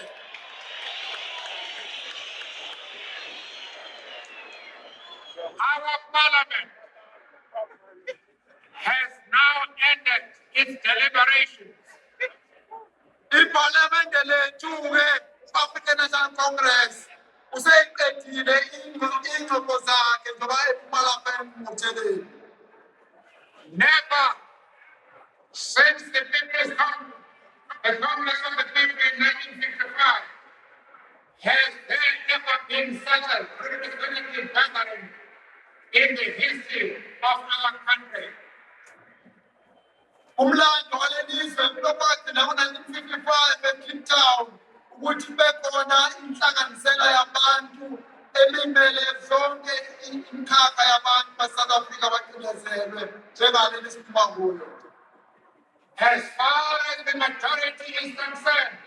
Our parliament has now ended its deliberations Iphalamende lethu ke African National Congress useyiqedile ingxoxo zakhe zoba ephalamende ngokutheleni. never since the People's Congress, the Congress of the People in 1955, has there ever been such a representative gathering in the history of our country. Umlando walelizwe lokwathi ngo-1955 eCape Town ukuthi bekhona inhlanganisela yabantu elimele zonke imikhakha yabantu baSouth Africa abacindezelwe njengaleli siphuma kulo. As far as the majority is concerned,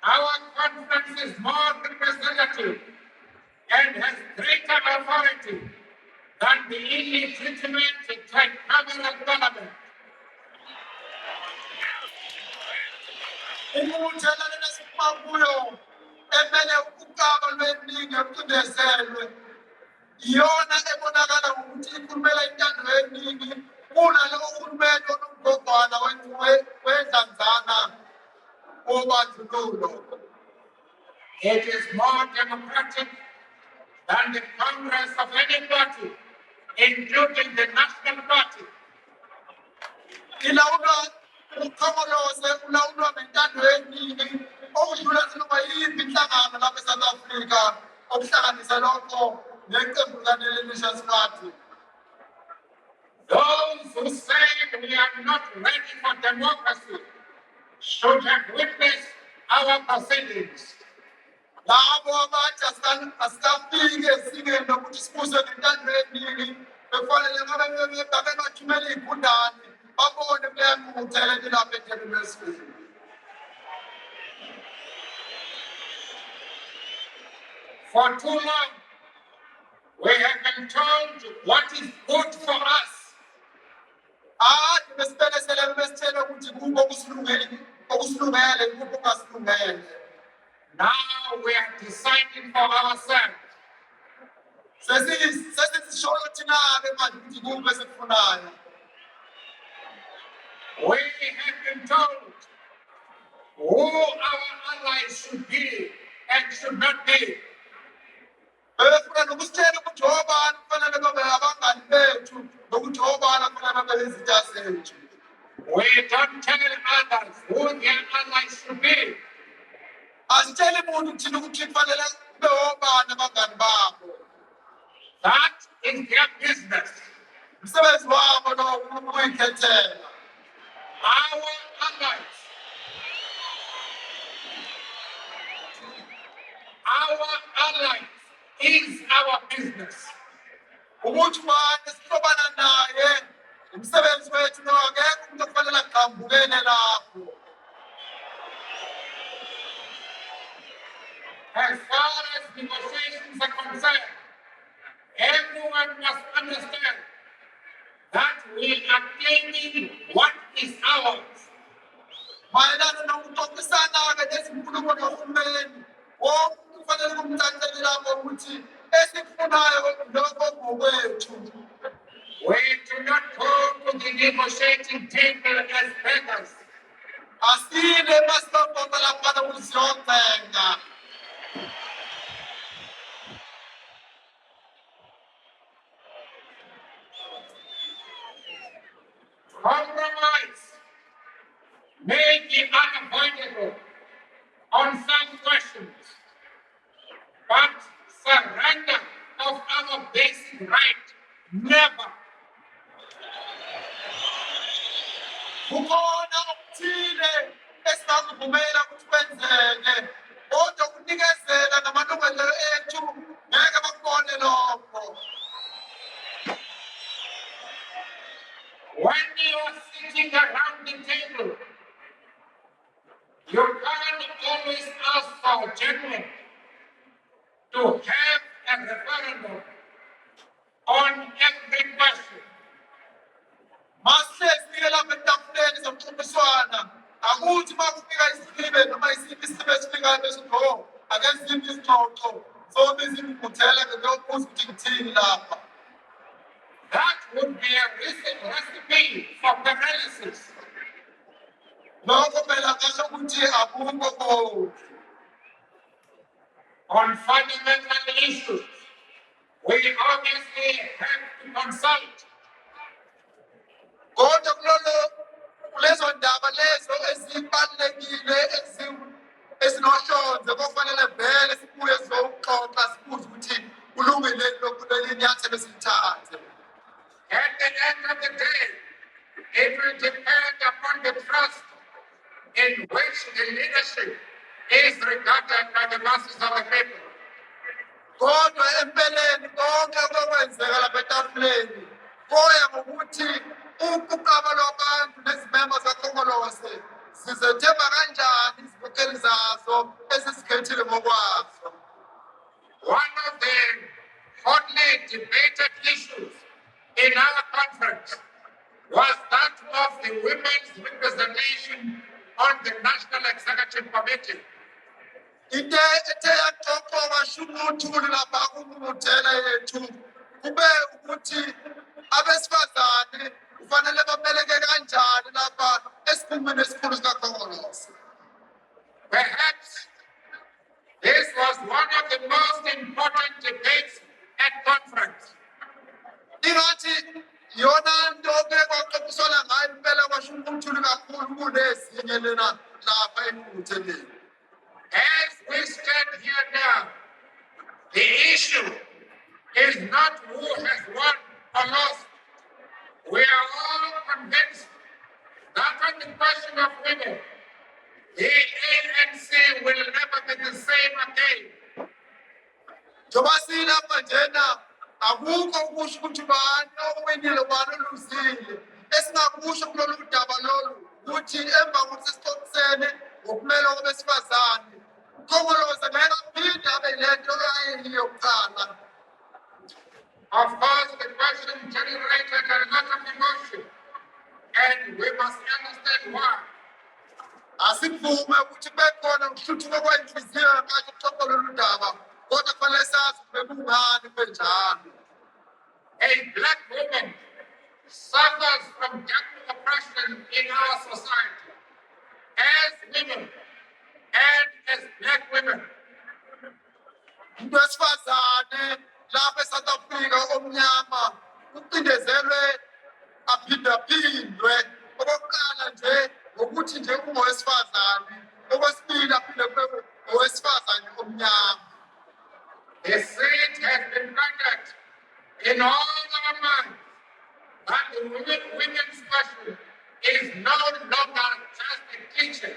our conference is more representative and has greater authority than the illegitimate tricameral parliament. Inkundla lena siphuma kuyo emele uqaba lweningi ecindezelwe iyona ebonakala ukuthi ikhulumela intando yeningi kunalo uhulumeni onomgogwana wedlanzana wobandlululo. It is more democratic than the Congress of any party, including the National Party. Ilawulwa uKhongolose ulawulwa ngentando yeningi okudlula noma yiphi inhlangano lapha eSouth Africa okuhlanganisa lokho neqembu likaNelisha Party. Those who say we are not ready for democracy should have witnessed our proceedings. Labo abathi asikafiki esikeni lokuthi sibuzwe ngentando yeningi befanele babe bathumela iy'gudane babone kuleya ngqungquthela elapha eThekwini wesibili. For too long, we have been told what is good for us. Ade besibelesele besitshela ukuthi kubo okusilungele ikuphi okungasilungele. Now we are deciding for ourselves. Sesisisholo thina-ke manje ukuthi kuphi esikufunayo. We have been told who our allies should be and should not be. Befuna nokusitshela ukuthi obani kufanele babe abangani bethu nokuthi obani kufanele babe izitha zethu. We don't tell others who their allies should be. Asitsheli muntu thina ukuthi kufanele kube obani abangani babo. That is their business. Umsebenzi wabo lowo ukuyikhethela. Our allies. Our allies is our business. Ukuthi ubani esihlobana naye umsebenzi wethu lo akekho umuntu okufanele agqambukele lapho. As far as negotiations are concerned, everyone must understand that we are claiming what is ours. Mayelana nokuxoxisana-ke nezinkulumo nohulumeni wonke kufanele kumcacisele lapho ukuthi esikufunayo lokho ngokwethu. We do not go to the negotiating table as beggars. Asile masibabhonga laphana ukuthi siyothenga. Compromise may be unavoidable on some questions, but surrender to have a referendum on every question. Masifike lapha etafuleni zokuxoxiswana akuthi makufika isihibe noma isiphi isihibe esifikayo bese no ake siphi isixoxo sonke simkhuthela ke lokubuza ukuthi ngithini lapha. That would be a recipe for paralysis. Lokho phela ngasho ukuthi akukho kodwa. On fundamental issues, we obviously have to consult. Kodwa kulezo ndaba lezo ezibalulekile ezinohlonze kufanele vele sibuye sizoxoxa sibuze ukuthi kulungile lokhu leli nyathelo silithathe. At the end of the day, it will depend upon the trust in which the leadership is regarded by the masses of the people. Kodwa empeleni konke okwenzeka lapha etafuleni koya ngokuthi ukuqaba lwabantu nezimemo zakhongolose sizethemba kanjani izikhokeli zazo ezizikhethile ngokwazo. One of the hotly debated issues in our conference was that of the women's representation on the National Executive Committee. Into ethe yaxoxwa kwashumuthuli lapha kungqungquthela yethu kube ukuthi abesifazane kufanele babeleke kanjani lapha esikhungweni esikhulu sikakhongolose. Perhaps this was one of the most important debates at conference. Ingathi yona nto ke kwaxoxiswana ngayo impela kwashumuthuli kakhulu kunezinye lena lapha engqungqutheleni. As we stand here now, the issue is not who has won or lost. We are all convinced that on the question of women, the ANC will never be the same again. Njoba silapha njena akukho ukusho ukuthi bani owinile ubani oluzile. Esingakusho kulolu daba lolu ukuthi emva kokuthi sixoxisene ngokumele kwabesifazane ukhongolose ngeke aphinde abe lento ayeyiyo kuqala. Of course, the question generated a lot of emotion, and we must understand why. Asivume ukuthi bekhona ukuhluthuka kwenhliziyo ngenkathi kuxoxa lolu daba kodwa kufanele sazi ukuthi bekungani benjalo. A black woman suffers from double oppression in our society. As women and as black women, Umuntu wesifazane lapha eSouth Africa omnyama ucindezelwe aphindaphindwe. Okokuqala nje ngokuthi nje ungowesifazane, okwesibili aphinde kube owesifazane omnyama. the seed has been planted in all our minds that the women's question is no longer just a cliche.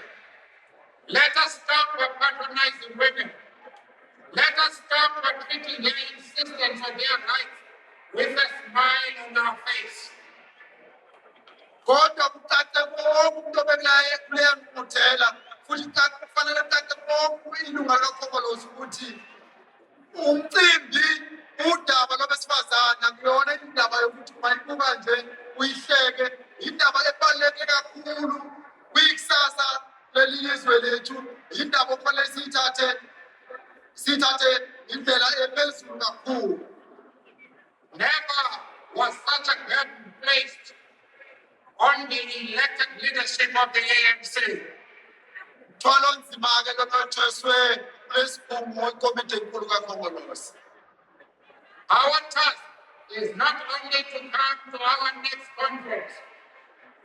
Let us stop patronizing women. Let us stop treating their insistence on their rights with a smile on our face. Kodwa kucace konke umuntu obekulaye kuleyo ngqungquthela futhi kufanele kucace konke ilunga likakhongolose ukuthi umcimbi udaba lwabesifazane akuyona indaba yokuthi mayibuka nje uyihleke, indaba ebaluleke kakhulu kwikusasa lelizwe lethu, indaba okufanele siyithathe indlela ephezulu kakhulu. Never was such a burden placed on the elected leadership of the ANC. Thwalo nzima-ke lokuthweswe kulesigungu ikomiti enkulu kakhongolose. Our task is not only to come to our next conference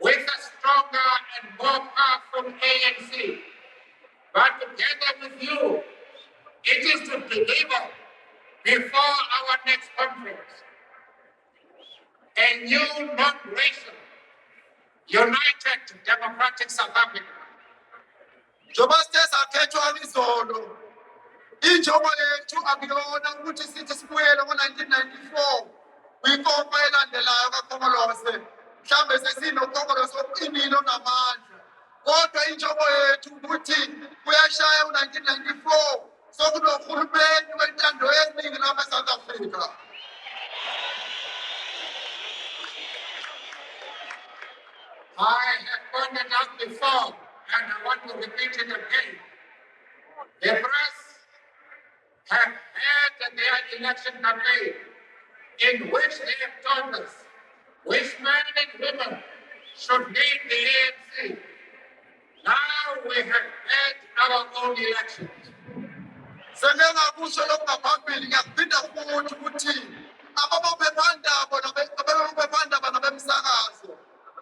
with a stronger and more powerful ANC, but together with you, it is to deliver before our next conference a new non-racial, united democratic South Africa. Njoba sithe sakhethwa izolo, injongo yethu akuyona ukuthi sithi sibuyele ngo-1994 kwinkomfa elandelayo kakhongolose, mhlambe sesinokhongolose oqinile onamandla. Kodwa injongo yethu ukuthi kuyashaya u-1994 sokunohulumeni wentando yeningi lapha eSouth Africa. I have pointed out before, and I want to repeat it again. The press have had their election campaign in which they have told us which men and women should lead the ANC. Now we have had our own elections. Sengengakusho lokhu ngaphambili ngiyakuphinda futhi ukuthi ababephanda nabemsakazo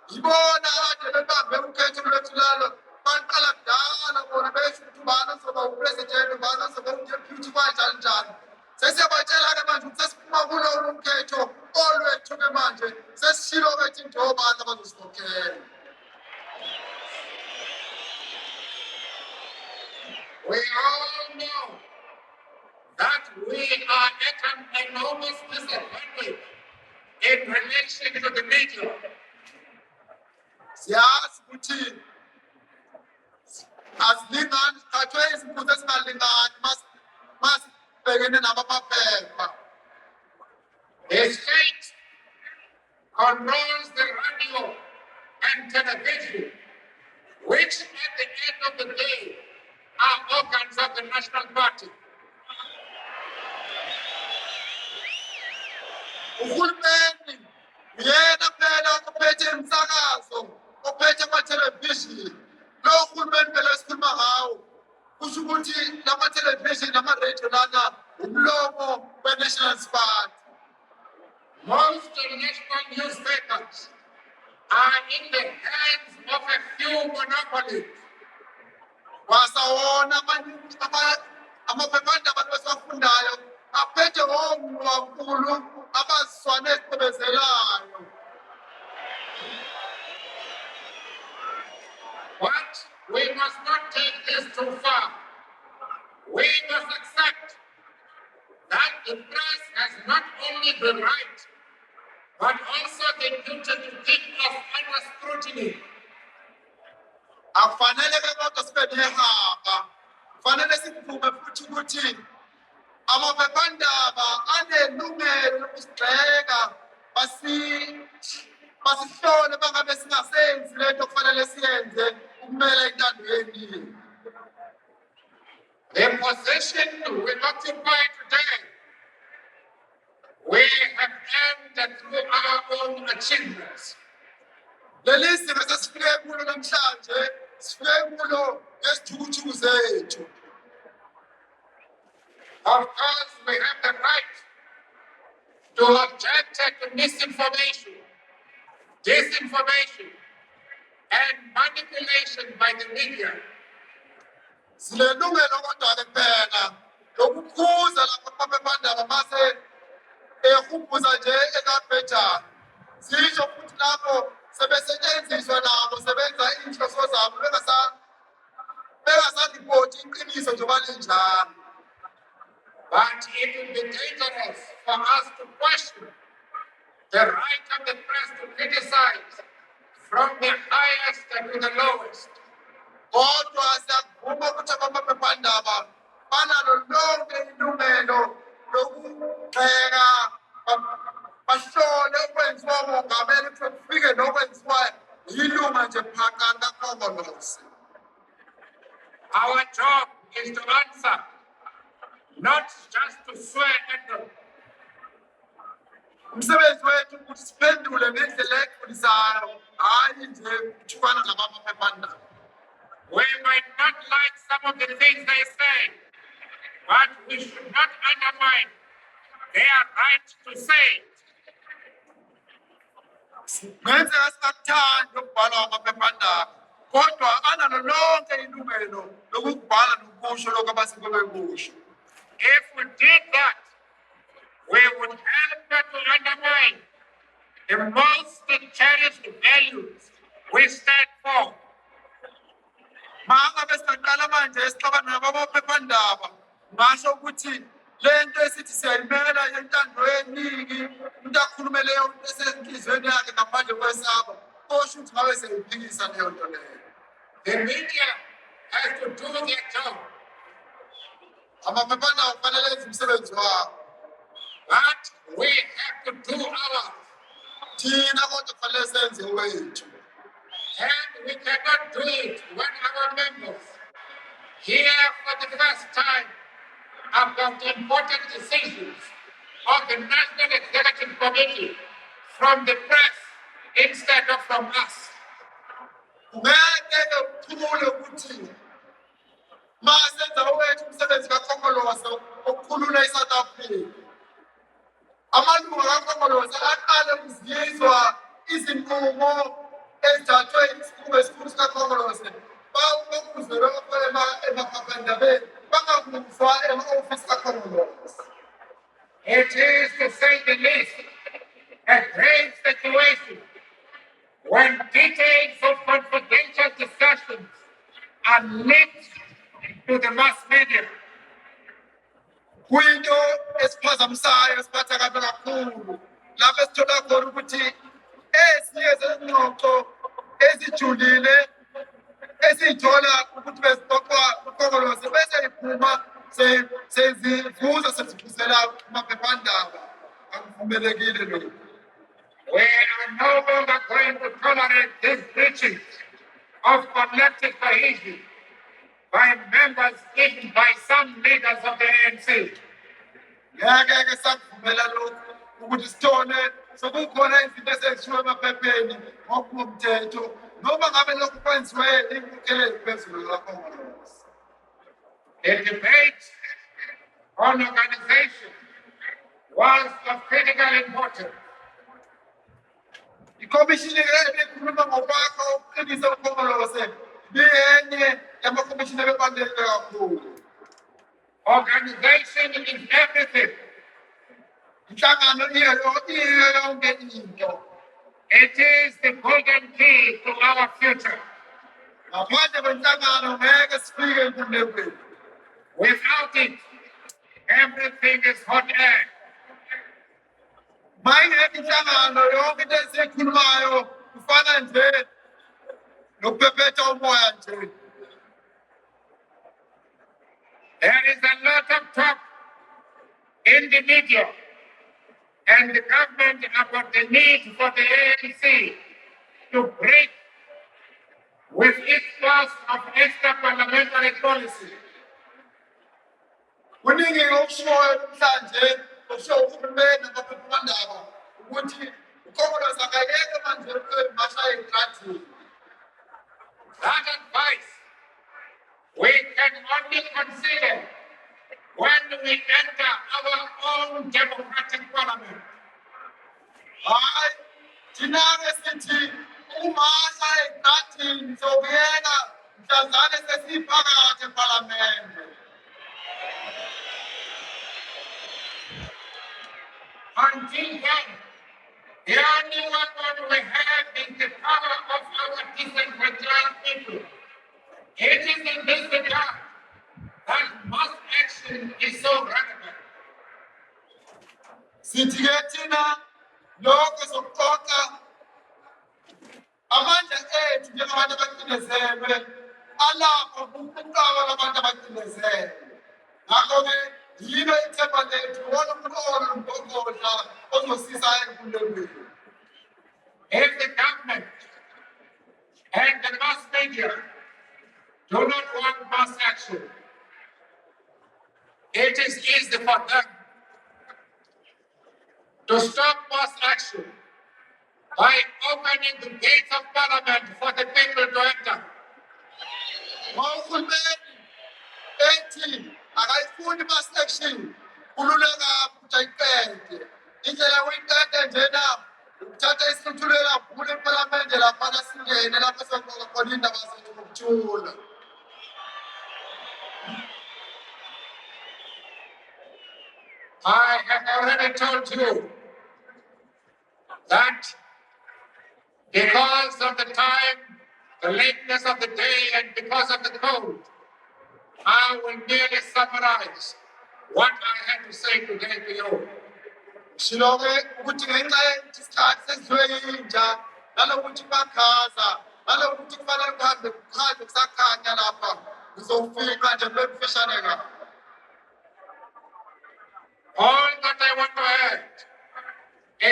yibona kade bebambe ukhetho lwethu lalo baqala kudala bona besho ukuthi ubani ozoba upresident ubani ozoba udeputy kanjani njani. Sesiyabatshela-ke manje ukuthi sesiphuma kulolu mkhetho olwethu-ke manje sesishilo-ke ukuthi ndobani abazosikhokela. We all know that we are at an enormous disadvantage in relation to the media. Siyazi ukuthi asilingani sithathwe izikhundla ezingalingani masibhekene nabamaphepha. The state controls the radio and television, which at the end of the day are organs of the National Party. Uhulumeni uyena phela ophethe imisakazo, ophethe amathelevishini. Lo uhulumeni phela esikhuluma ngawo kusho ukuthi lamathelevishini nama-radio lana umlomo we-National Party. Most national newspapers are in the hands of a few monopolies. Wasawona amaphephandaba esiwafundayo aphethe onkulu abaziswane esicebezelayo. But we must not take this too far. We must accept that the press has not only the right, but also the duty to think of under scrutiny. Akufanele-ke kodwa sibe nehaba, kufanele siphume futhi ukuthi amaphephandaba anelungelo lokusigxeka basihlole bangabe singasenzi lento kufanele siyenze ukumela intando yeningi. The position we occupy today, we have earned through our own achievements. Leli simo sesifike kulo namhlanje sifike kulo ngesithuthuthu zethu. Of course, we have the right to object to misinformation, disinformation, and manipulation by the media. Sinelungelo kodwa-ke phela lokukhuza lapha amaphephandaba mase ehubhuza nje ekabhejani. Sisho futhi lapho sebesetshenziswa nabo sebenza inhloso zabo bengasalipoti iqiniso njengoba linjalo. But it will be dangerous for us to question the right of the press to criticize from the highest to the lowest. Kodwa siyavuma ukuthi amaphephandaba banalo lonke ilungelo lokugxeka bahlole okwenziwa mongameli ukuthi kufike nokwenziwa yilunga nje phakathi kakhongolose. Our job is to answer, not just to swear at them. Umsebenzi wethu ukuthi siphendule ngendlela eqinisayo, hayi nje ukuthukana nabamaphephandaba. We might not like some of the things they say, but we should not undermine their right to say it. Ngenzeka singakuthandi ukubhalwa amaphephandaba, kodwa analo lonke ilungelo lokukubhala nokusho lokho abasuke bekusho. If we did that, we would help to undermine the most cherished values we stand for. Mangabe singaqala manje esixabana nabamaphephandaba, ngasho ukuthi lento esithi siyayimela yentando yeningi, umuntu akhulumele yonke esenhliziyweni yakhe ngaphandle kwesaba, kosho ukuthi ngabe siyayiphikisa leyo nto leyo. The media has to do their job. amaphephandaba kufanele enze umsebenzi wawo. But we have to do ours. Thina kodwa kufanele senze wethu. And we cannot do it when our members hear for the first time about the important decisions of the National Executive Committee from the press instead of from us. Ngeke ukukhulule ukuthi masenza wethu umsebenzi kaKhongolose ukukhulula iSouth Africa. Amalungu kaKhongolose aqale ukuzizwa izinqumo ezithathwe isikhulu esikhulu sikaKhongolose. Bawukuzwe lokho emaphephandabeni bangakuzwa ema-ofisi kaKhongolose. It is, to say the least, a grave situation when details of confidential discussions are linked to the mass media. Kuyinto esiphazamisayo esiphatha kabi kakhulu lapho esithola khona ukuthi ezinye zezingxoxo ezijulile esiyithola ukuthi bezixoxwa kuKhongolose bese iphuma sezivuza sezivuzela amaphephandaba. Akuvumelekile lokho. We are no longer going to tolerate this breaching of collective cohesion by members, even by some leaders of the ANC. Ngeke sakuvumela lokhu ukuthi sithole sokukhona izinto ezishiwo emaphepheni ngokomthetho noma ngabe lokhu kwenziwe inkokhelo eziphezulu kaKhongolose. The debate on organization was of critical importance. Ikomishini ekhuluma ngokwakho ukuqinisa uKhongolose iyenye yamakomishini ebaluleke kakhulu. Organization is everything. Inhlangano iyo yonke into. It is the golden key to our future. Ngaphandle kwenhlangano ngeke sifike empumelelweni. Without it, everything is hot air. Mayingekho inhlangano yonke into esiyikhulumayo kufana nje nokuphephetha umoya nje. There is a lot of talk in the media and the government about the need for the ANC to break with its course of extra-parliamentary policy. Kuningi okushoyo namhlanje okusho uhulumeni namaphephandaba ukuthi uKhongolose akayeke manje masha ey'tradini. That advice we can only consider when we enter our own democratic parliament. Hayi, thina-ke sithi umasha ey'tradini sokuyeka mhlazane sesiphakathi ePhalamende. Until then, the only weapon we have is the power of our disenfranchised people. It is in this regard that mass action is so relevant. Sithi-ke thina lokho sokuxoxa amandla ethu njengabantu abacindezelwe alapho kuqaba labantu abacindezelwe. Ngakho-ke yilo ithemba lethu wona umqondo ngokudla ozosisa empumelelweni. If the government and the mass media do not want mass action, it is easy for them to stop mass action by opening the gates of parliament for the people to enter. Uhulumeni ethi akayifuni mass action kululeka ukuthi ayiqede. Indlela uyiqede njena ukuthatha isithuthulela vula ePhalamende laphana singene lapho sokuxoxa khona indaba zethu ngokuthula. I have already told you that because of the time, the lateness of the day, and because of the cold, I will merely summarize what I had to say today to you. Shilonge ukuthi ngenxa yesikhathi sesiziwe yinja nalokuthi bakhaza nalokuthi kufanele kuhambe kukhanye kusakhanya lapha ngizofika nje bemfishane kabi. All that I want to add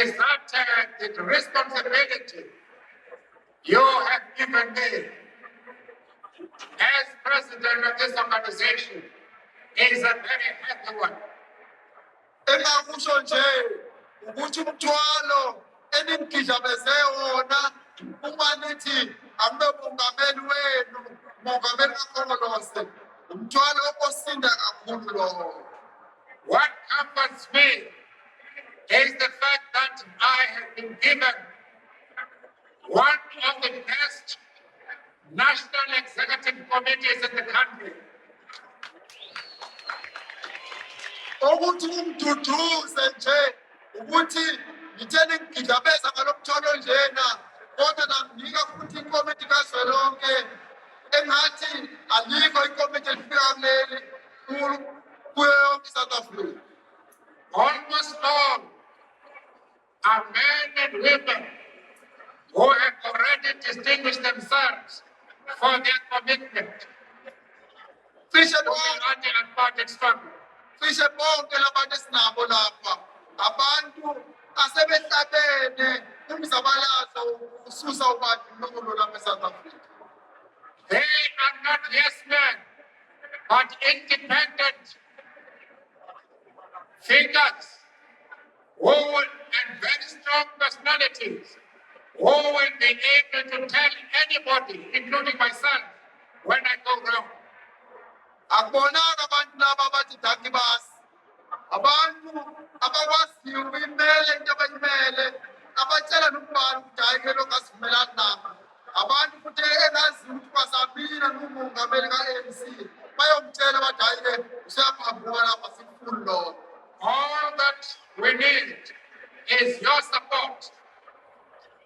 is that the responsibility you have given me as president of this organization is a very heavy one. engakusho nje ukuthi umthwalo enimgidlabeze wona uma nithi angube mongameli wenu mongameli kakhongolose umthwalo osinda kakhulu lowo. What comforts me is the fact that I have been given one of the best national executive committees in the country. Ukuthi kumduduze nje ukuthi ngitheni ngigidlabeza ngalomthwalo njena kodwa nanginika futhi ikomiti kazwelonke engathi alikho ikomiti elifika kuleli kuyo yonke iSouth Africa. Almost all are men and women who have already distinguished themselves for their commitment Cishe to the bonke anti-apartheid struggle. cishe bonke labantu esinabo lapha abantu asebehlabene umzabalazo ususa ubandlululo lapha eSouth Africa. They are not yes men, but independent figures and very strong personalities who will be able to tell anybody, including myself, when I go wrong. Akubonanga abantu laba abathi daki basi abantu abakwaziyo ukuyimela into abayimele abatshela nombani ukuthi hayi ke lokhu asivumelani nabo abantu futhi engaziyo ukuthi basabina nomongameli ka-ANC bayomtshela bathi hayi ke usiyaphambuka lapha sikufuni lona. All that we need is your support.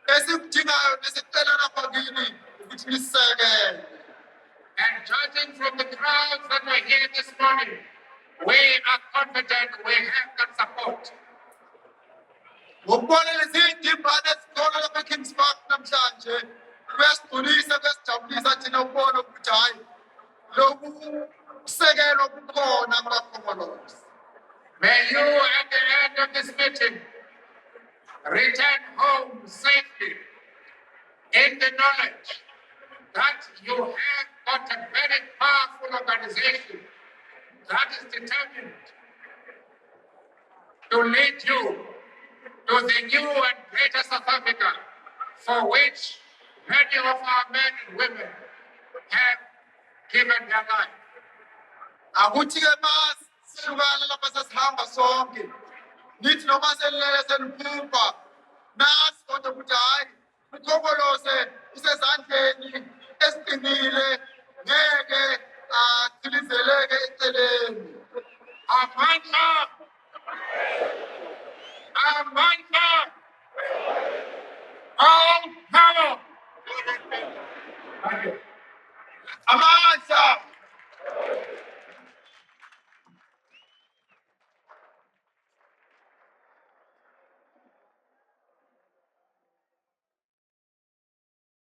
Esikudingayo nesicela lapha kini ukuthi nisekele. And judging from the crowds that were here this morning, we are confident we have that support. Ngokubona lezi ndimbane ezikhona lapha eKingspark namhlanje kuyasijulisa kuyasijabulisa thina ukubona ukuthi hayi lokhu kusekelwa kukhona kubakhongolose. May you, at the end of this meeting, return home safely in the knowledge that you have got a very powerful organization that is determined to lead you to the new and greater South Africa for which many of our men and women have given their life. Akuthi ke mas sihlukana lapha sesihamba sonke nithi noma selilele seniphupha nasi kodwa ukuthi hayi ukhongolose usezandleni esiqinile ngeke agcilizeleke eceleni. Amandla! Amandla!